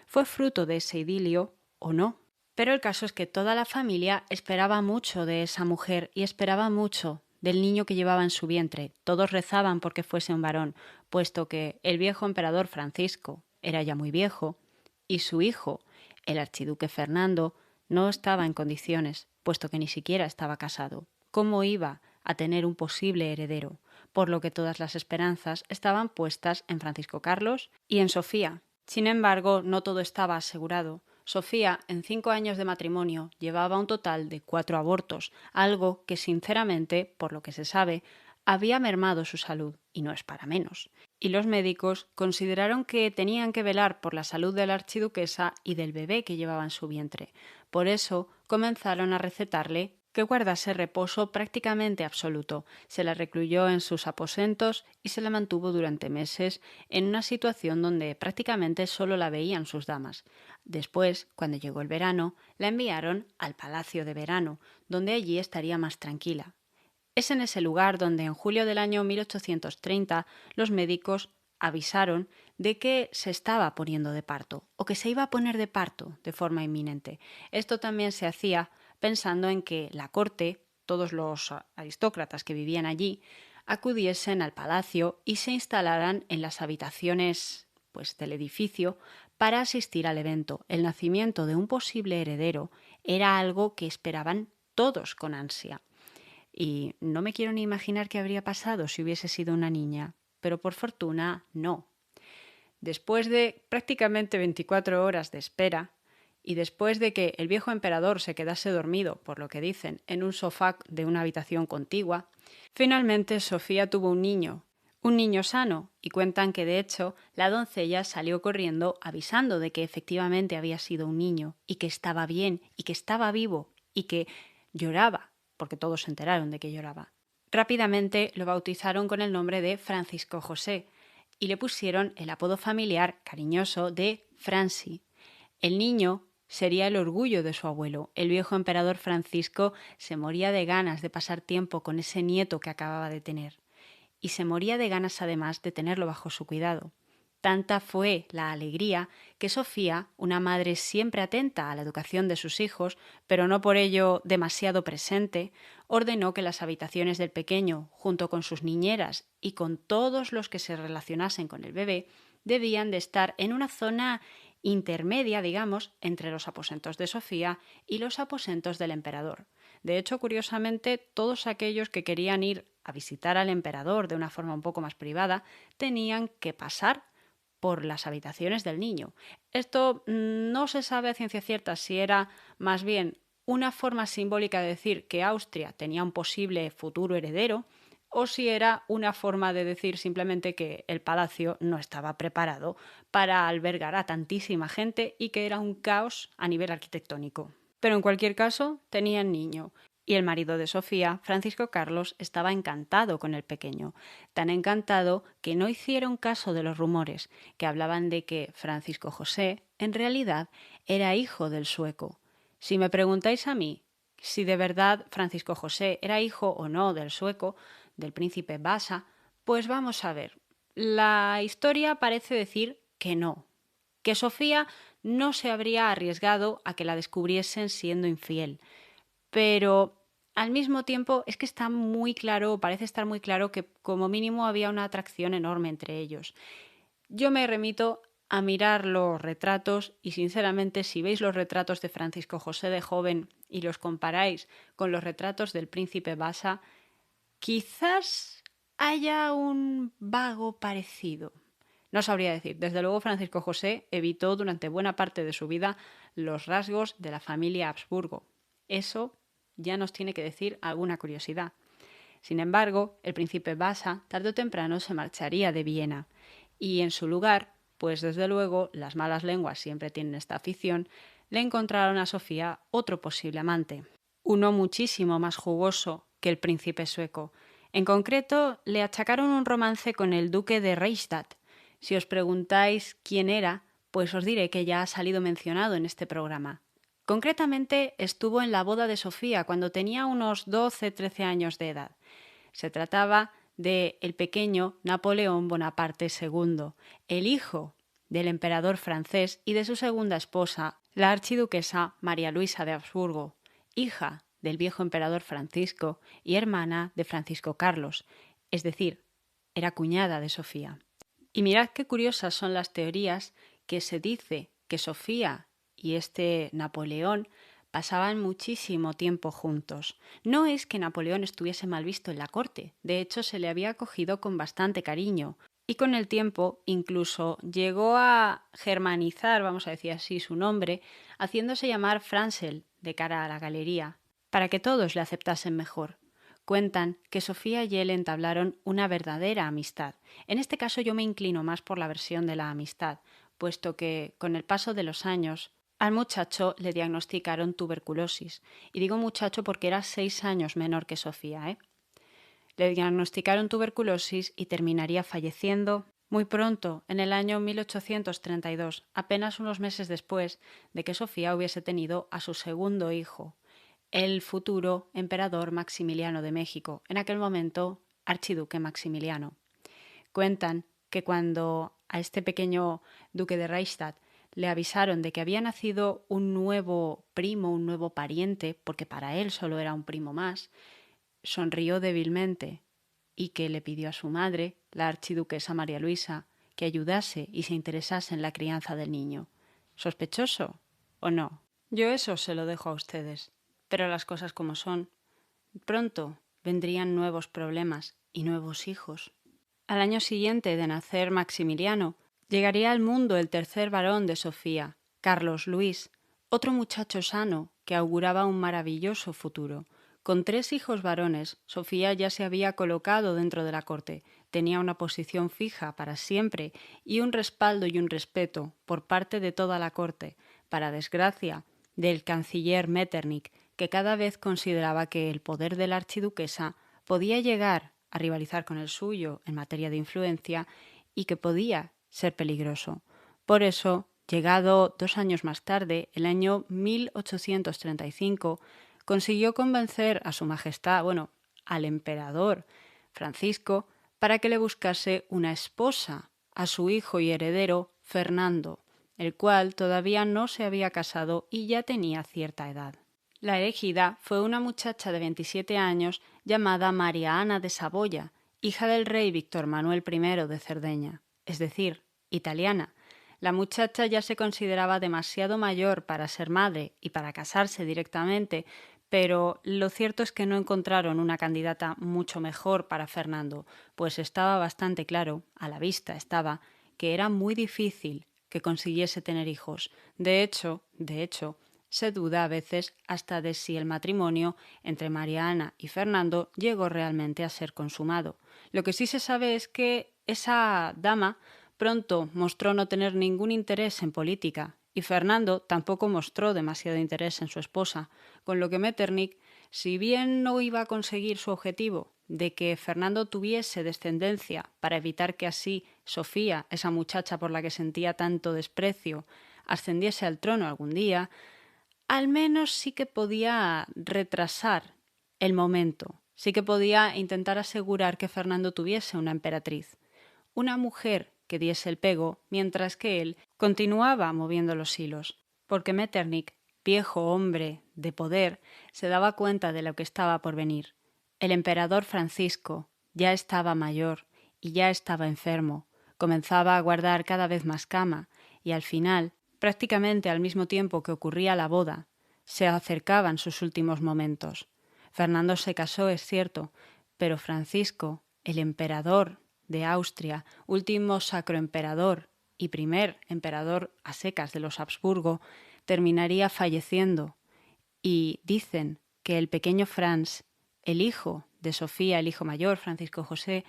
A: fue fruto de ese idilio o no. Pero el caso es que toda la familia esperaba mucho de esa mujer y esperaba mucho del niño que llevaba en su vientre. Todos rezaban porque fuese un varón, puesto que el viejo emperador Francisco era ya muy viejo y su hijo, el archiduque Fernando, no estaba en condiciones, puesto que ni siquiera estaba casado. ¿Cómo iba a tener un posible heredero? Por lo que todas las esperanzas estaban puestas en Francisco Carlos y en Sofía. Sin embargo, no todo estaba asegurado. Sofía, en 5 años de matrimonio, llevaba un total de 4 abortos, algo que, sinceramente, por lo que se sabe, había mermado su salud, y no es para menos. Y los médicos consideraron que tenían que velar por la salud de la archiduquesa y del bebé que llevaba en su vientre. Por eso comenzaron a recetarle que guardase reposo prácticamente absoluto. Se la recluyó en sus aposentos y se la mantuvo durante meses en una situación donde prácticamente solo la veían sus damas. Después, cuando llegó el verano, la enviaron al Palacio de Verano, donde allí estaría más tranquila. Es en ese lugar donde en julio del año 1830 los médicos avisaron de que se estaba poniendo de parto o que se iba a poner de parto de forma inminente. Esto también se hacía pensando en que la corte, todos los aristócratas que vivían allí, acudiesen al palacio y se instalaran en las habitaciones del edificio para asistir al evento. El nacimiento de un posible heredero era algo que esperaban todos con ansia. Y no me quiero ni imaginar qué habría pasado si hubiese sido una niña, pero por fortuna no. Después de prácticamente 24 horas de espera, y después de que el viejo emperador se quedase dormido, por lo que dicen, en un sofá de una habitación contigua, finalmente Sofía tuvo un niño sano, y cuentan que de hecho la doncella salió corriendo avisando de que efectivamente había sido un niño, y que estaba bien, y que estaba vivo, y que lloraba, porque todos se enteraron de que lloraba. Rápidamente lo bautizaron con el nombre de Francisco José, y le pusieron el apodo familiar cariñoso de Franci. El niño sería el orgullo de su abuelo. El viejo emperador Francisco se moría de ganas de pasar tiempo con ese nieto que acababa de tener. Y se moría de ganas además de tenerlo bajo su cuidado. Tanta fue la alegría que Sofía, una madre siempre atenta a la educación de sus hijos, pero no por ello demasiado presente, ordenó que las habitaciones del pequeño, junto con sus niñeras y con todos los que se relacionasen con el bebé, debían de estar en una zona intermedia, digamos, entre los aposentos de Sofía y los aposentos del emperador. De hecho, curiosamente, todos aquellos que querían ir a visitar al emperador de una forma un poco más privada tenían que pasar por las habitaciones del niño. Esto no se sabe a ciencia cierta si era más bien una forma simbólica de decir que Austria tenía un posible futuro heredero o si era una forma de decir simplemente que el palacio no estaba preparado para albergar a tantísima gente y que era un caos a nivel arquitectónico. Pero en cualquier caso, tenían niño. Y el marido de Sofía, Francisco Carlos, estaba encantado con el pequeño, tan encantado que no hicieron caso de los rumores que hablaban de que Francisco José, en realidad, era hijo del sueco. Si me preguntáis a mí si de verdad Francisco José era hijo o no del sueco, del príncipe Vasa, pues vamos a ver. La historia parece decir que no, que Sofía no se habría arriesgado a que la descubriesen siendo infiel. Pero al mismo tiempo es que está muy claro, parece estar muy claro que como mínimo había una atracción enorme entre ellos. Yo me remito a mirar los retratos y sinceramente si veis los retratos de Francisco José de joven y los comparáis con los retratos del príncipe Vasa, quizás haya un vago parecido. No sabría decir. Desde luego Francisco José evitó durante buena parte de su vida los rasgos de la familia Habsburgo. Eso ya nos tiene que decir alguna curiosidad. Sin embargo, el príncipe Vasa tarde o temprano se marcharía de Viena y en su lugar, pues desde luego las malas lenguas siempre tienen esta afición, le encontraron a Sofía otro posible amante, uno muchísimo más jugoso que el príncipe sueco. En concreto, le achacaron un romance con el duque de Reichstadt. Si os preguntáis quién era, pues os diré que ya ha salido mencionado en este programa. Concretamente, estuvo en la boda de Sofía cuando tenía unos 12-13 años de edad. Se trataba de el pequeño Napoleón Bonaparte II, el hijo del emperador francés y de su segunda esposa, la archiduquesa María Luisa de Habsburgo, hija del viejo emperador Francisco y hermana de Francisco Carlos, es decir, era cuñada de Sofía. Y mirad qué curiosas son las teorías que se dice que Sofía y este Napoleón pasaban muchísimo tiempo juntos. No es que Napoleón estuviese mal visto en la corte, de hecho se le había acogido con bastante cariño y con el tiempo incluso llegó a germanizar, vamos a decir así, su nombre, haciéndose llamar Francel de cara a la galería, para que todos le aceptasen mejor. Cuentan que Sofía y él entablaron una verdadera amistad. En este caso yo me inclino más por la versión de la amistad, puesto que con el paso de los años al muchacho le diagnosticaron tuberculosis. Y digo muchacho porque era 6 años menor que Sofía, Le diagnosticaron tuberculosis y terminaría falleciendo muy pronto, en el año 1832, apenas unos meses después de que Sofía hubiese tenido a su segundo hijo, el futuro emperador Maximiliano de México, en aquel momento archiduque Maximiliano. Cuentan que cuando a este pequeño duque de Reichstadt le avisaron de que había nacido un nuevo primo, un nuevo pariente, porque para él solo era un primo más, sonrió débilmente y que le pidió a su madre, la archiduquesa María Luisa, que ayudase y se interesase en la crianza del niño. ¿Sospechoso o no? Yo eso se lo dejo a ustedes. Pero las cosas como son. Pronto vendrían nuevos problemas y nuevos hijos. Al año siguiente de nacer Maximiliano, llegaría al mundo el tercer varón de Sofía, Carlos Luis, otro muchacho sano que auguraba un maravilloso futuro. Con 3 hijos varones, Sofía ya se había colocado dentro de la corte, tenía una posición fija para siempre y un respaldo y un respeto por parte de toda la corte, para desgracia del canciller Metternich, que cada vez consideraba que el poder de la archiduquesa podía llegar a rivalizar con el suyo en materia de influencia y que podía ser peligroso. Por eso, llegado 2 años más tarde, el año 1835, consiguió convencer a su majestad, al emperador Francisco, para que le buscase una esposa a su hijo y heredero Fernando, el cual todavía no se había casado y ya tenía cierta edad. La elegida fue una muchacha de 27 años llamada María Ana de Saboya, hija del rey Víctor Manuel I de Cerdeña, es decir, italiana. La muchacha ya se consideraba demasiado mayor para ser madre y para casarse directamente, pero lo cierto es que no encontraron una candidata mucho mejor para Fernando, pues estaba bastante claro, a la vista estaba, que era muy difícil que consiguiese tener hijos. De hecho, se duda a veces hasta de si el matrimonio entre María Ana y Fernando llegó realmente a ser consumado. Lo que sí se sabe es que esa dama pronto mostró no tener ningún interés en política y Fernando tampoco mostró demasiado interés en su esposa, con lo que Metternich, si bien no iba a conseguir su objetivo de que Fernando tuviese descendencia para evitar que así Sofía, esa muchacha por la que sentía tanto desprecio, ascendiese al trono algún día, al menos sí que podía retrasar el momento, sí que podía intentar asegurar que Fernando tuviese una emperatriz, una mujer que diese el pego, mientras que él continuaba moviendo los hilos, porque Metternich, viejo hombre de poder, se daba cuenta de lo que estaba por venir. El emperador Francisco ya estaba mayor y ya estaba enfermo, comenzaba a guardar cada vez más cama y al final, prácticamente al mismo tiempo que ocurría la boda, se acercaban sus últimos momentos. Fernando se casó, es cierto, pero Francisco, el emperador de Austria, último sacroemperador y primer emperador a secas de los Habsburgo, terminaría falleciendo. Y dicen que el pequeño Franz, el hijo de Sofía, el hijo mayor, Francisco José,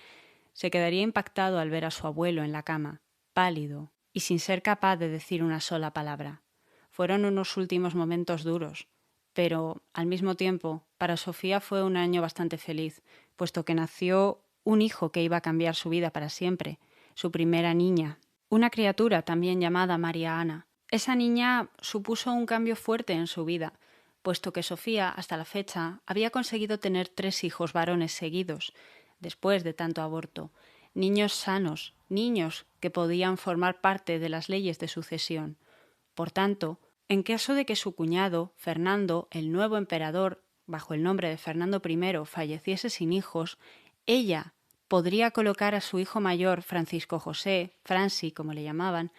A: se quedaría impactado al ver a su abuelo en la cama, pálido y sin ser capaz de decir una sola palabra. Fueron unos últimos momentos duros, pero al mismo tiempo para Sofía fue un año bastante feliz, puesto que nació un hijo que iba a cambiar su vida para siempre, su primera niña, una criatura también llamada María Ana. Esa niña supuso un cambio fuerte en su vida, puesto que Sofía, hasta la fecha, había conseguido tener 3 hijos varones seguidos, después de tanto aborto. niños sanos, niños que podían formar parte de las leyes de sucesión. Por tanto, en caso de que su cuñado, Fernando, el nuevo emperador, bajo el nombre de Fernando I, falleciese sin hijos, ella podría colocar a su hijo mayor, Francisco José, Franci, como le llamaban,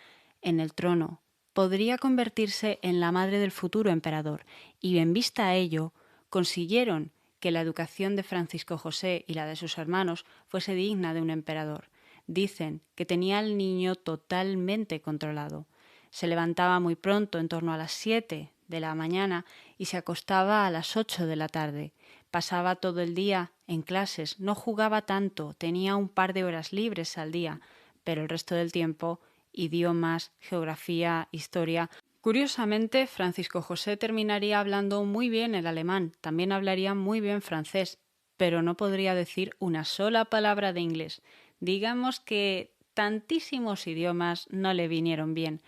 A: en el trono. Podría convertirse en la madre del futuro emperador, y en vista a ello, consiguieron que la educación de Francisco José y la de sus hermanos fuese digna de un emperador. Dicen que tenía al niño totalmente controlado. Se levantaba muy pronto, en torno a las 7 de la mañana, y se acostaba a las 8 de la tarde. Pasaba todo el día en clases, no jugaba tanto, tenía un par de horas libres al día, pero el resto del tiempo, idiomas, geografía, historia. Curiosamente, Francisco José terminaría hablando muy bien el alemán, también hablaría muy bien francés, pero no podría decir una sola palabra de inglés. Digamos que tantísimos idiomas no le vinieron bien.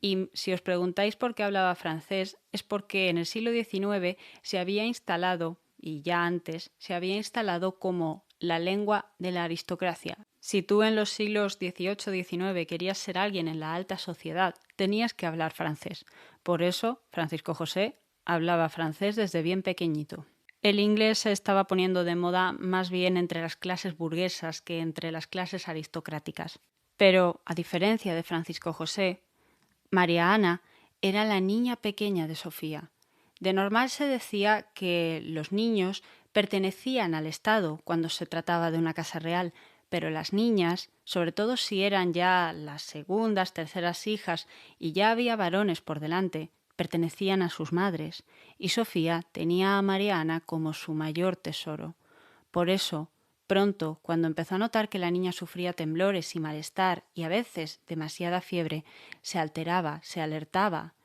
A: Y si os preguntáis por qué hablaba francés, es porque en el siglo XIX se había instalado, y ya antes, se había instalado como la lengua de la aristocracia. Si tú en los siglos XVIII-XIX querías ser alguien en la alta sociedad, tenías que hablar francés. Por eso, Francisco José hablaba francés desde bien pequeñito. El inglés se estaba poniendo de moda más bien entre las clases burguesas que entre las clases aristocráticas. Pero, a diferencia de Francisco José, María Ana era la niña pequeña de Sofía. De normal se decía que los niños pertenecían al Estado cuando se trataba de una casa real, pero las niñas, sobre todo si eran ya las segundas, terceras hijas y ya había varones por delante, pertenecían a sus madres, y Sofía tenía a María Ana como su mayor tesoro. Por eso, pronto, cuando empezó a notar que la niña sufría temblores y malestar y a veces demasiada fiebre, se alteraba, se alertaba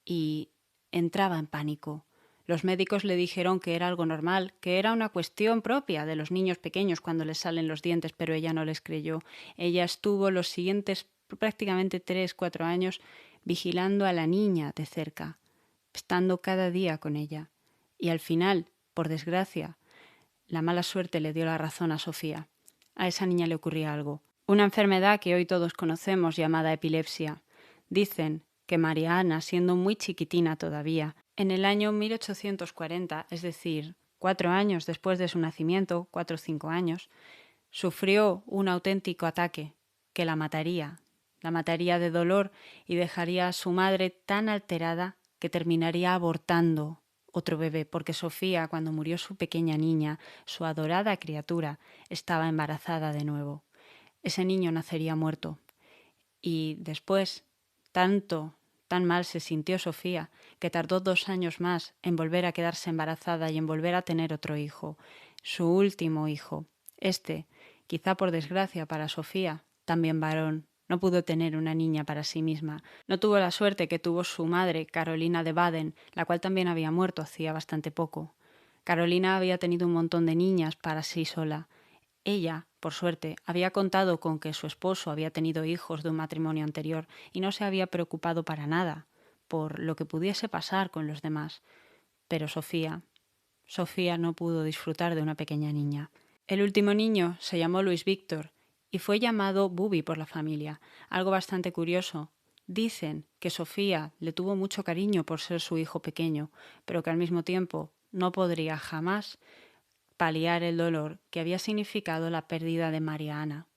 A: y entraba en pánico. Los médicos le dijeron que era algo normal, que era una cuestión propia de los niños pequeños cuando les salen los dientes, pero ella no les creyó. Ella estuvo los siguientes prácticamente 3, 4 años vigilando a la niña de cerca, estando cada día con ella. Y al final, por desgracia, la mala suerte le dio la razón a Sofía. A esa niña le ocurría algo. Una enfermedad que hoy todos conocemos llamada epilepsia. Dicen que María Ana, siendo muy chiquitina todavía, en el año 1840, es decir, 4 años después de su nacimiento, 4 o 5 años, sufrió un auténtico ataque que la mataría de dolor y dejaría a su madre tan alterada que terminaría abortando otro bebé, porque Sofía, cuando murió su pequeña niña, su adorada criatura, estaba embarazada de nuevo. Ese niño nacería muerto. Y después, tan mal se sintió Sofía, que tardó 2 años más en volver a quedarse embarazada y en volver a tener otro hijo, su último hijo. Quizá por desgracia para Sofía, también varón, no pudo tener una niña para sí misma. No tuvo la suerte que tuvo su madre, Carolina de Baden, la cual también había muerto hacía bastante poco. Carolina había tenido un montón de niñas para sí sola. Ella, por suerte, había contado con que su esposo había tenido hijos de un matrimonio anterior y no se había preocupado para nada por lo que pudiese pasar con los demás. Pero Sofía no pudo disfrutar de una pequeña niña. El último niño se llamó Luis Víctor y fue llamado Bubi por la familia, algo bastante curioso. Dicen que Sofía le tuvo mucho cariño por ser su hijo pequeño, pero que al mismo tiempo no podría jamás paliar el dolor que había significado la pérdida de María Ana.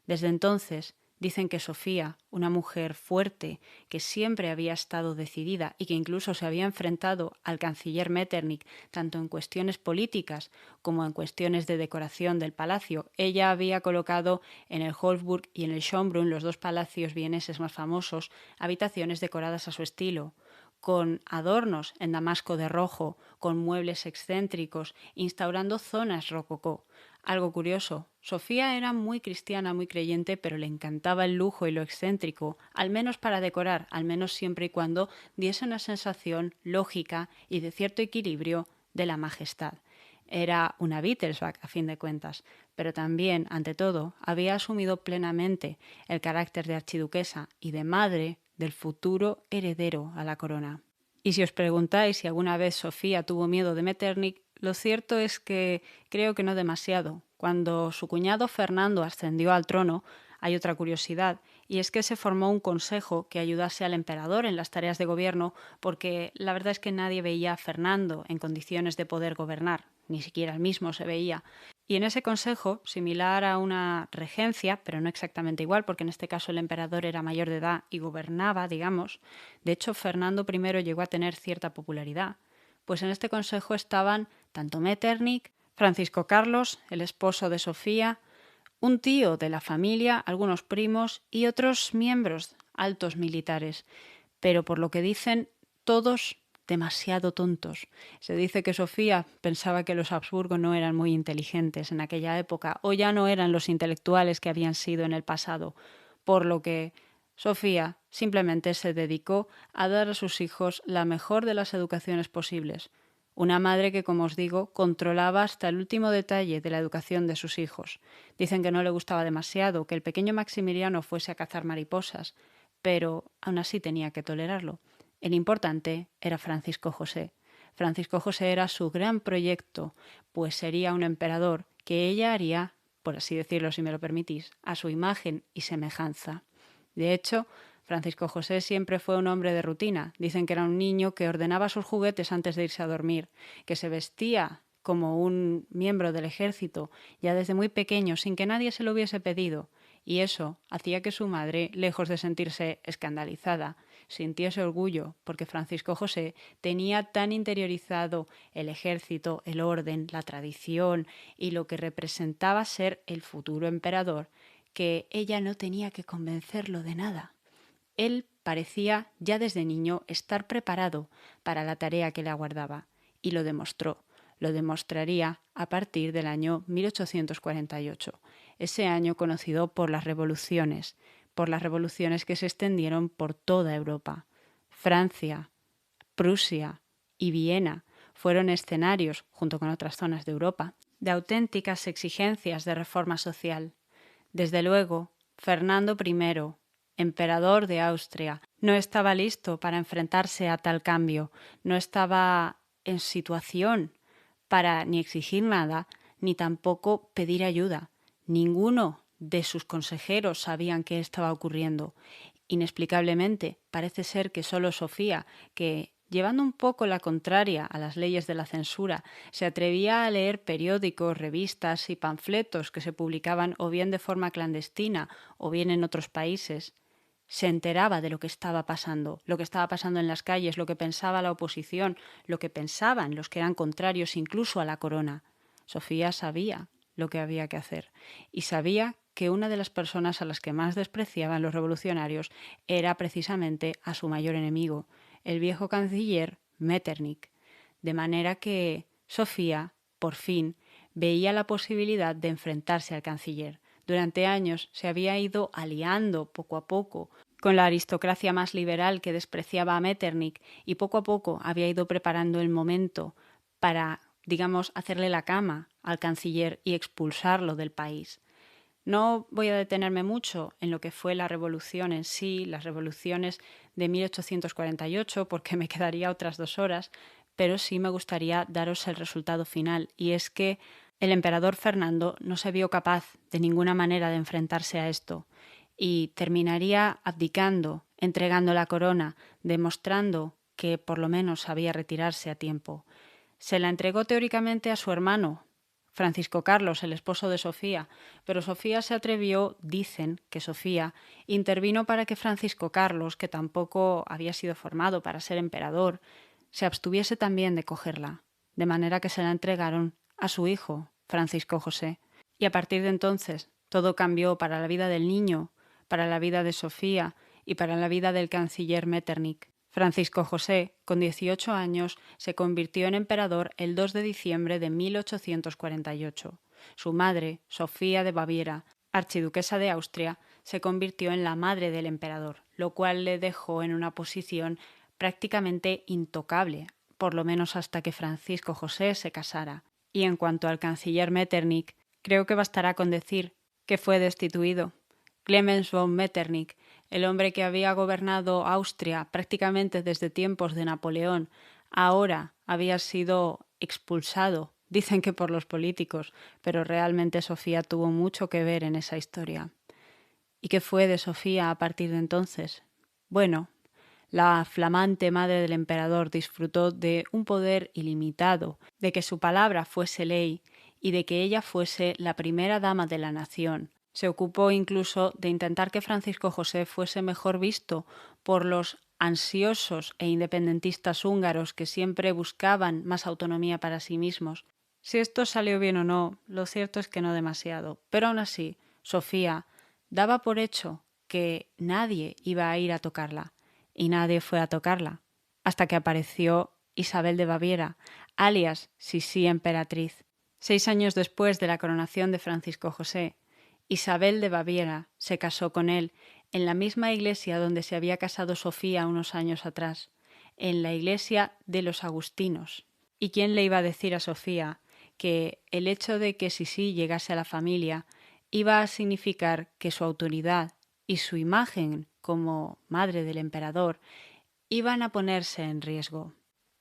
A: Desde entonces dicen que Sofía, una mujer fuerte que siempre había estado decidida y que incluso se había enfrentado al canciller Metternich tanto en cuestiones políticas como en cuestiones de decoración del palacio, ella había colocado en el Hofburg y en el Schönbrunn, los dos palacios vieneses más famosos, habitaciones decoradas a su estilo, con adornos en damasco de rojo, con muebles excéntricos, instaurando zonas rococó. Algo curioso, Sofía era muy cristiana, muy creyente, pero le encantaba el lujo y lo excéntrico, al menos para decorar, al menos siempre y cuando diese una sensación lógica y de cierto equilibrio de la majestad. Era una Wittelsbach, a fin de cuentas, pero también, ante todo, había asumido plenamente el carácter de archiduquesa y de madre del futuro heredero a la corona. Y si os preguntáis si alguna vez Sofía tuvo miedo de Metternich, lo cierto es que creo que no demasiado. Cuando su cuñado Fernando ascendió al trono, hay otra curiosidad, y es que se formó un consejo que ayudase al emperador en las tareas de gobierno, porque la verdad es que nadie veía a Fernando en condiciones de poder gobernar, ni siquiera él mismo se veía. Y en ese consejo, similar a una regencia, pero no exactamente igual, porque en este caso el emperador era mayor de edad y gobernaba, digamos, de hecho Fernando I llegó a tener cierta popularidad, pues en este consejo estaban tanto Metternich, Francisco Carlos, el esposo de Sofía, un tío de la familia, algunos primos y otros miembros altos militares, pero por lo que dicen, todos demasiado tontos. Se dice que Sofía pensaba que los Habsburgo no eran muy inteligentes en aquella época, o ya no eran los intelectuales que habían sido en el pasado, por lo que Sofía simplemente se dedicó a dar a sus hijos la mejor de las educaciones posibles. Una madre que, como os digo, controlaba hasta el último detalle de la educación de sus hijos. Dicen que no le gustaba demasiado que el pequeño Maximiliano fuese a cazar mariposas, pero aún así tenía que tolerarlo. El importante era Francisco José. Francisco José era su gran proyecto, pues sería un emperador que ella haría, por así decirlo si me lo permitís, a su imagen y semejanza. De hecho, Francisco José siempre fue un hombre de rutina. Dicen que era un niño que ordenaba sus juguetes antes de irse a dormir, que se vestía como un miembro del ejército ya desde muy pequeño sin que nadie se lo hubiese pedido, y eso hacía que su madre, lejos de sentirse escandalizada, sintiese orgullo porque Francisco José tenía tan interiorizado el ejército, el orden, la tradición y lo que representaba ser el futuro emperador, que ella no tenía que convencerlo de nada. Él parecía ya desde niño estar preparado para la tarea que le aguardaba, y lo demostró. Lo demostraría a partir del año 1848, ese año conocido por las revoluciones que se extendieron por toda Europa. Francia, Prusia y Viena fueron escenarios, junto con otras zonas de Europa, de auténticas exigencias de reforma social. Desde luego, Fernando I, emperador de Austria, no estaba listo para enfrentarse a tal cambio, no estaba en situación para ni exigir nada, ni tampoco pedir ayuda. Ninguno de sus consejeros sabían qué estaba ocurriendo. Inexplicablemente, parece ser que solo Sofía, que llevando un poco la contraria a las leyes de la censura, se atrevía a leer periódicos, revistas y panfletos que se publicaban o bien de forma clandestina o bien en otros países, se enteraba de lo que estaba pasando en las calles, lo que pensaba la oposición, lo que pensaban los que eran contrarios incluso a la corona. Sofía sabía lo que había que hacer y sabía que una de las personas a las que más despreciaban los revolucionarios era precisamente a su mayor enemigo, el viejo canciller Metternich, de manera que Sofía, por fin, veía la posibilidad de enfrentarse al canciller. Durante años se había ido aliando poco a poco con la aristocracia más liberal que despreciaba a Metternich y poco a poco había ido preparando el momento para, digamos, hacerle la cama al canciller y expulsarlo del país. No voy a detenerme mucho en lo que fue la revolución en sí, las revoluciones de 1848, porque me quedaría otras 2 horas, pero sí me gustaría daros el resultado final, y es que el emperador Fernando no se vio capaz de ninguna manera de enfrentarse a esto, y terminaría abdicando, entregando la corona, demostrando que por lo menos sabía retirarse a tiempo. Se la entregó teóricamente a su hermano, Francisco Carlos, el esposo de Sofía, pero Sofía se atrevió, dicen que Sofía, intervino para que Francisco Carlos, que tampoco había sido formado para ser emperador, se abstuviese también de cogerla, de manera que se la entregaron a su hijo, Francisco José. Y a partir de entonces todo cambió para la vida del niño, para la vida de Sofía y para la vida del canciller Metternich. Francisco José, con 18 años, se convirtió en emperador el 2 de diciembre de 1848. Su madre, Sofía de Baviera, archiduquesa de Austria, se convirtió en la madre del emperador, lo cual le dejó en una posición prácticamente intocable, por lo menos hasta que Francisco José se casara. Y en cuanto al canciller Metternich, creo que bastará con decir que fue destituido. Clemens von Metternich, el hombre que había gobernado Austria prácticamente desde tiempos de Napoleón, ahora había sido expulsado Dicen que por los políticos, pero realmente Sofía tuvo mucho que ver en esa historia. ¿Y qué fue de Sofía a partir de entonces? Bueno, la flamante madre del emperador disfrutó de un poder ilimitado, de que su palabra fuese ley y de que ella fuese la primera dama de la nación. Se ocupó incluso de intentar que Francisco José fuese mejor visto por los ansiosos e independentistas húngaros que siempre buscaban más autonomía para sí mismos. Si esto salió bien o no, lo cierto es que no demasiado, pero aún así, Sofía daba por hecho que nadie iba a ir a tocarla, y nadie fue a tocarla, hasta que apareció Isabel de Baviera, alias Sisi emperatriz. 6 años después de la coronación de Francisco José, Isabel de Baviera se casó con él en la misma iglesia donde se había casado Sofía unos años atrás, en la iglesia de los agustinos. ¿Y quién le iba a decir a Sofía que el hecho de que Sisi llegase a la familia iba a significar que su autoridad y su imagen como madre del emperador iban a ponerse en riesgo?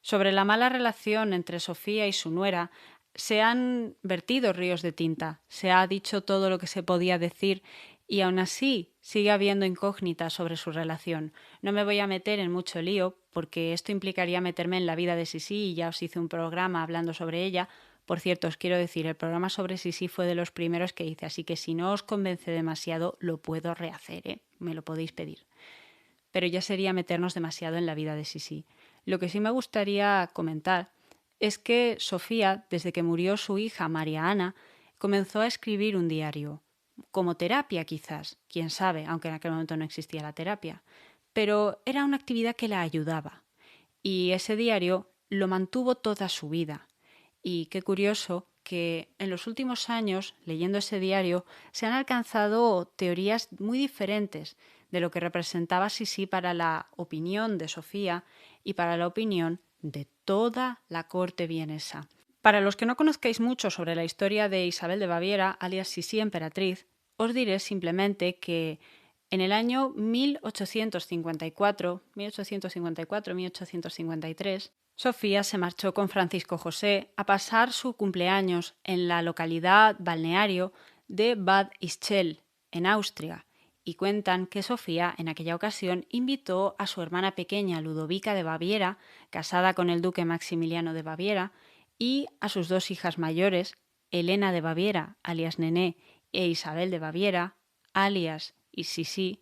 A: Sobre la mala relación entre Sofía y su nuera se han vertido ríos de tinta, se ha dicho todo lo que se podía decir y aún así sigue habiendo incógnitas sobre su relación. No me voy a meter en mucho lío porque esto implicaría meterme en la vida de Sisi y ya os hice un programa hablando sobre ella. Por cierto, os quiero decir, el programa sobre Sisi fue de los primeros que hice, así que si no os convence demasiado, lo puedo rehacer, ¿eh? Me lo podéis pedir. Pero ya sería meternos demasiado en la vida de Sisi. Lo que sí me gustaría comentar es que Sofía, desde que murió su hija María Ana, comenzó a escribir un diario, como terapia quizás, quién sabe, aunque en aquel momento no existía la terapia, pero era una actividad que la ayudaba. Y ese diario lo mantuvo toda su vida. Y qué curioso que en los últimos años, leyendo ese diario, se han alcanzado teorías muy diferentes de lo que representaba Sisi para la opinión de Sofía y para la opinión de toda la corte vienesa. Para los que no conozcáis mucho sobre la historia de Isabel de Baviera, alias Sisi emperatriz, os diré simplemente que en el año 1853, Sofía se marchó con Francisco José a pasar su cumpleaños en la localidad balneario de Bad Ischl, en Austria, y cuentan que Sofía en aquella ocasión invitó a su hermana pequeña Ludovica de Baviera, casada con el duque Maximiliano de Baviera, y a sus dos hijas mayores, Elena de Baviera, alias Nené, e Isabel de Baviera, alias Sisi,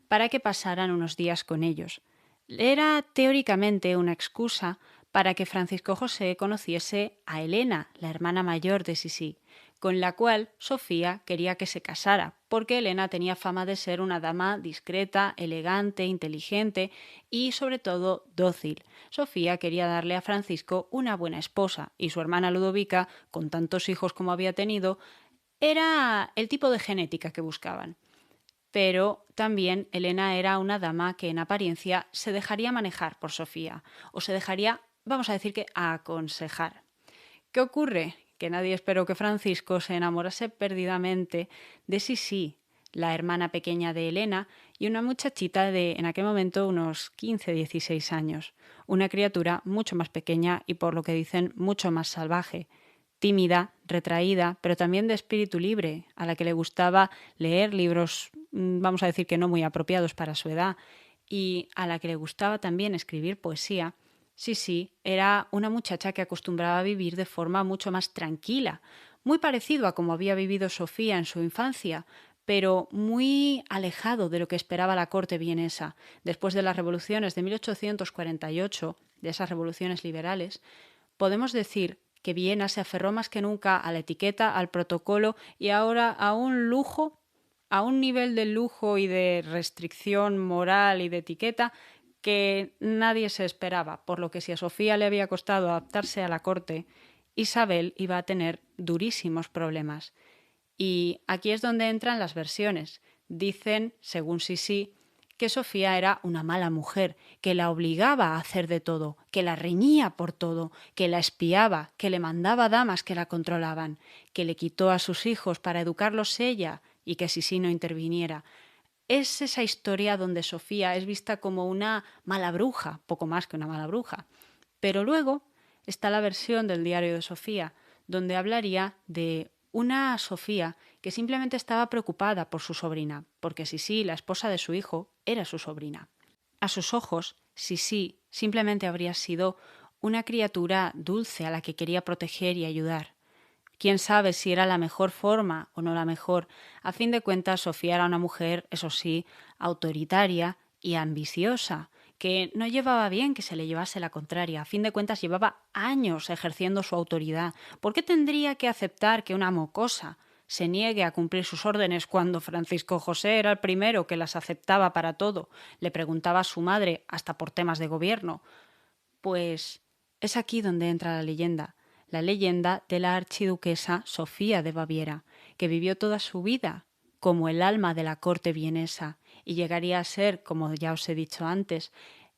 A: para que pasaran unos días con ellos. Era teóricamente una excusa para que Francisco José conociese a Elena, la hermana mayor de Sisi, con la cual Sofía quería que se casara, porque Elena tenía fama de ser una dama discreta, elegante, inteligente y sobre todo dócil. Sofía quería darle a Francisco una buena esposa y su hermana Ludovica, con tantos hijos como había tenido, era el tipo de genética que buscaban. Pero también Elena era una dama que en apariencia se dejaría manejar por Sofía, o se dejaría, vamos a decir que, aconsejar. ¿Qué ocurre? Que nadie esperó que Francisco se enamorase perdidamente de Sisi, la hermana pequeña de Elena, y una muchachita de, en aquel momento, unos 15-16 años. Una criatura mucho más pequeña y, por lo que dicen, mucho más salvaje. Tímida, retraída, pero también de espíritu libre, a la que le gustaba leer libros, vamos a decir que no muy apropiados para su edad, y a la que le gustaba también escribir poesía. Sí, era una muchacha que acostumbraba a vivir de forma mucho más tranquila, muy parecido a como había vivido Sofía en su infancia, pero muy alejado de lo que esperaba la corte vienesa. Después de las revoluciones de 1848, de esas revoluciones liberales, podemos decir que Viena se aferró más que nunca a la etiqueta, al protocolo y ahora a un lujo, a un nivel de lujo y de restricción moral y de etiqueta que nadie se esperaba, por lo que si a Sofía le había costado adaptarse a la corte, Isabel iba a tener durísimos problemas. Y aquí es donde entran las versiones. Dicen, según Sisi, que Sofía era una mala mujer, que la obligaba a hacer de todo, que la reñía por todo, que la espiaba, que le mandaba damas que la controlaban, que le quitó a sus hijos para educarlos ella y que Sisi no interviniera. Es esa historia donde Sofía es vista como una mala bruja, poco más que una mala bruja. Pero luego está la versión del diario de Sofía, donde hablaría de una Sofía que simplemente estaba preocupada por su sobrina, porque Sisi, la esposa de su hijo, era su sobrina. A sus ojos, Sisi simplemente habría sido una criatura dulce a la que quería proteger y ayudar. Quién sabe si era la mejor forma o no la mejor. A fin de cuentas, Sofía era una mujer, eso sí, autoritaria y ambiciosa, que no llevaba bien que se le llevase la contraria. A fin de cuentas, llevaba años ejerciendo su autoridad. ¿Por qué tendría que aceptar que una mocosa se niegue a cumplir sus órdenes cuando Francisco José era el primero que las aceptaba para todo? Le preguntaba a su madre hasta por temas de gobierno. Pues es aquí donde entra la leyenda de la archiduquesa Sofía de Baviera, que vivió toda su vida como el alma de la corte vienesa y llegaría a ser, como ya os he dicho antes,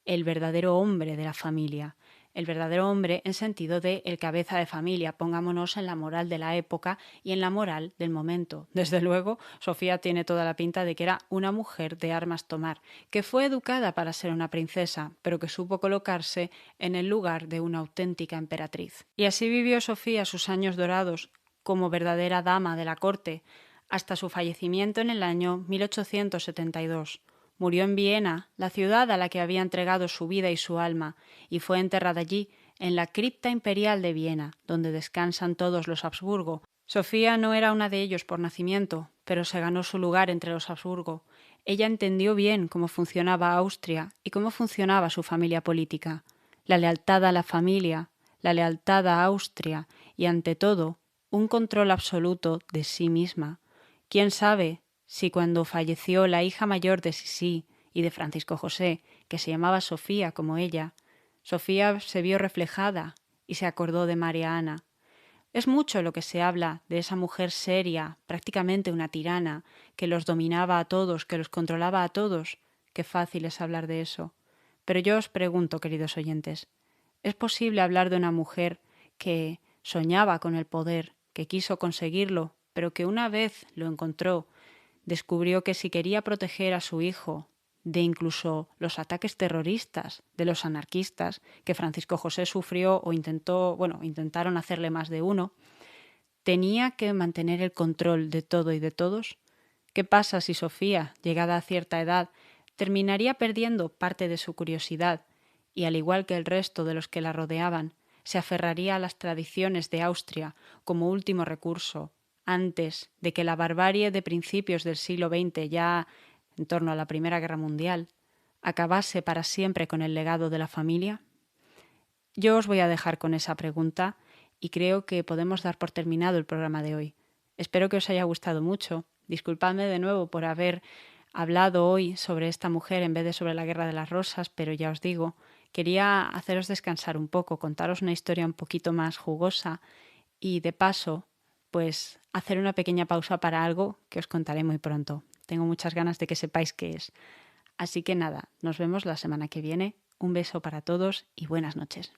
A: el verdadero hombre de la familia. El verdadero hombre en sentido de el cabeza de familia, pongámonos en la moral de la época y en la moral del momento. Desde luego, Sofía tiene toda la pinta de que era una mujer de armas tomar, que fue educada para ser una princesa, pero que supo colocarse en el lugar de una auténtica emperatriz. Y así vivió Sofía sus años dorados como verdadera dama de la corte, hasta su fallecimiento en el año 1872. Murió en Viena, la ciudad a la que había entregado su vida y su alma, y fue enterrada allí, en la cripta imperial de Viena, donde descansan todos los Habsburgo. Sofía no era una de ellos por nacimiento, pero se ganó su lugar entre los Habsburgo. Ella entendió bien cómo funcionaba Austria y cómo funcionaba su familia política. La lealtad a la familia, la lealtad a Austria y, ante todo, un control absoluto de sí misma. ¿Quién sabe si cuando falleció la hija mayor de Sisi y de Francisco José, que se llamaba Sofía como ella, Sofía se vio reflejada y se acordó de María Ana? Es mucho lo que se habla de esa mujer seria, prácticamente una tirana, que los dominaba a todos, que los controlaba a todos. Qué fácil es hablar de eso. Pero yo os pregunto, queridos oyentes, ¿es posible hablar de una mujer que soñaba con el poder, que quiso conseguirlo, pero que una vez lo encontró, descubrió que si quería proteger a su hijo de incluso los ataques terroristas de los anarquistas que Francisco José sufrió o intentaron hacerle más de uno, tenía que mantener el control de todo y de todos? ¿Qué pasa si Sofía, llegada a cierta edad, terminaría perdiendo parte de su curiosidad y, al igual que el resto de los que la rodeaban, se aferraría a las tradiciones de Austria como último recurso antes de que la barbarie de principios del siglo XX, ya en torno a la Primera Guerra Mundial, acabase para siempre con el legado de la familia? Yo os voy a dejar con esa pregunta y creo que podemos dar por terminado el programa de hoy. Espero que os haya gustado mucho. Disculpadme de nuevo por haber hablado hoy sobre esta mujer en vez de sobre la Guerra de las Rosas, pero ya os digo, quería haceros descansar un poco, contaros una historia un poquito más jugosa y, de paso, pues hacer una pequeña pausa para algo que os contaré muy pronto. Tengo muchas ganas de que sepáis qué es. Así que nada, nos vemos la semana que viene. Un beso para todos y buenas noches.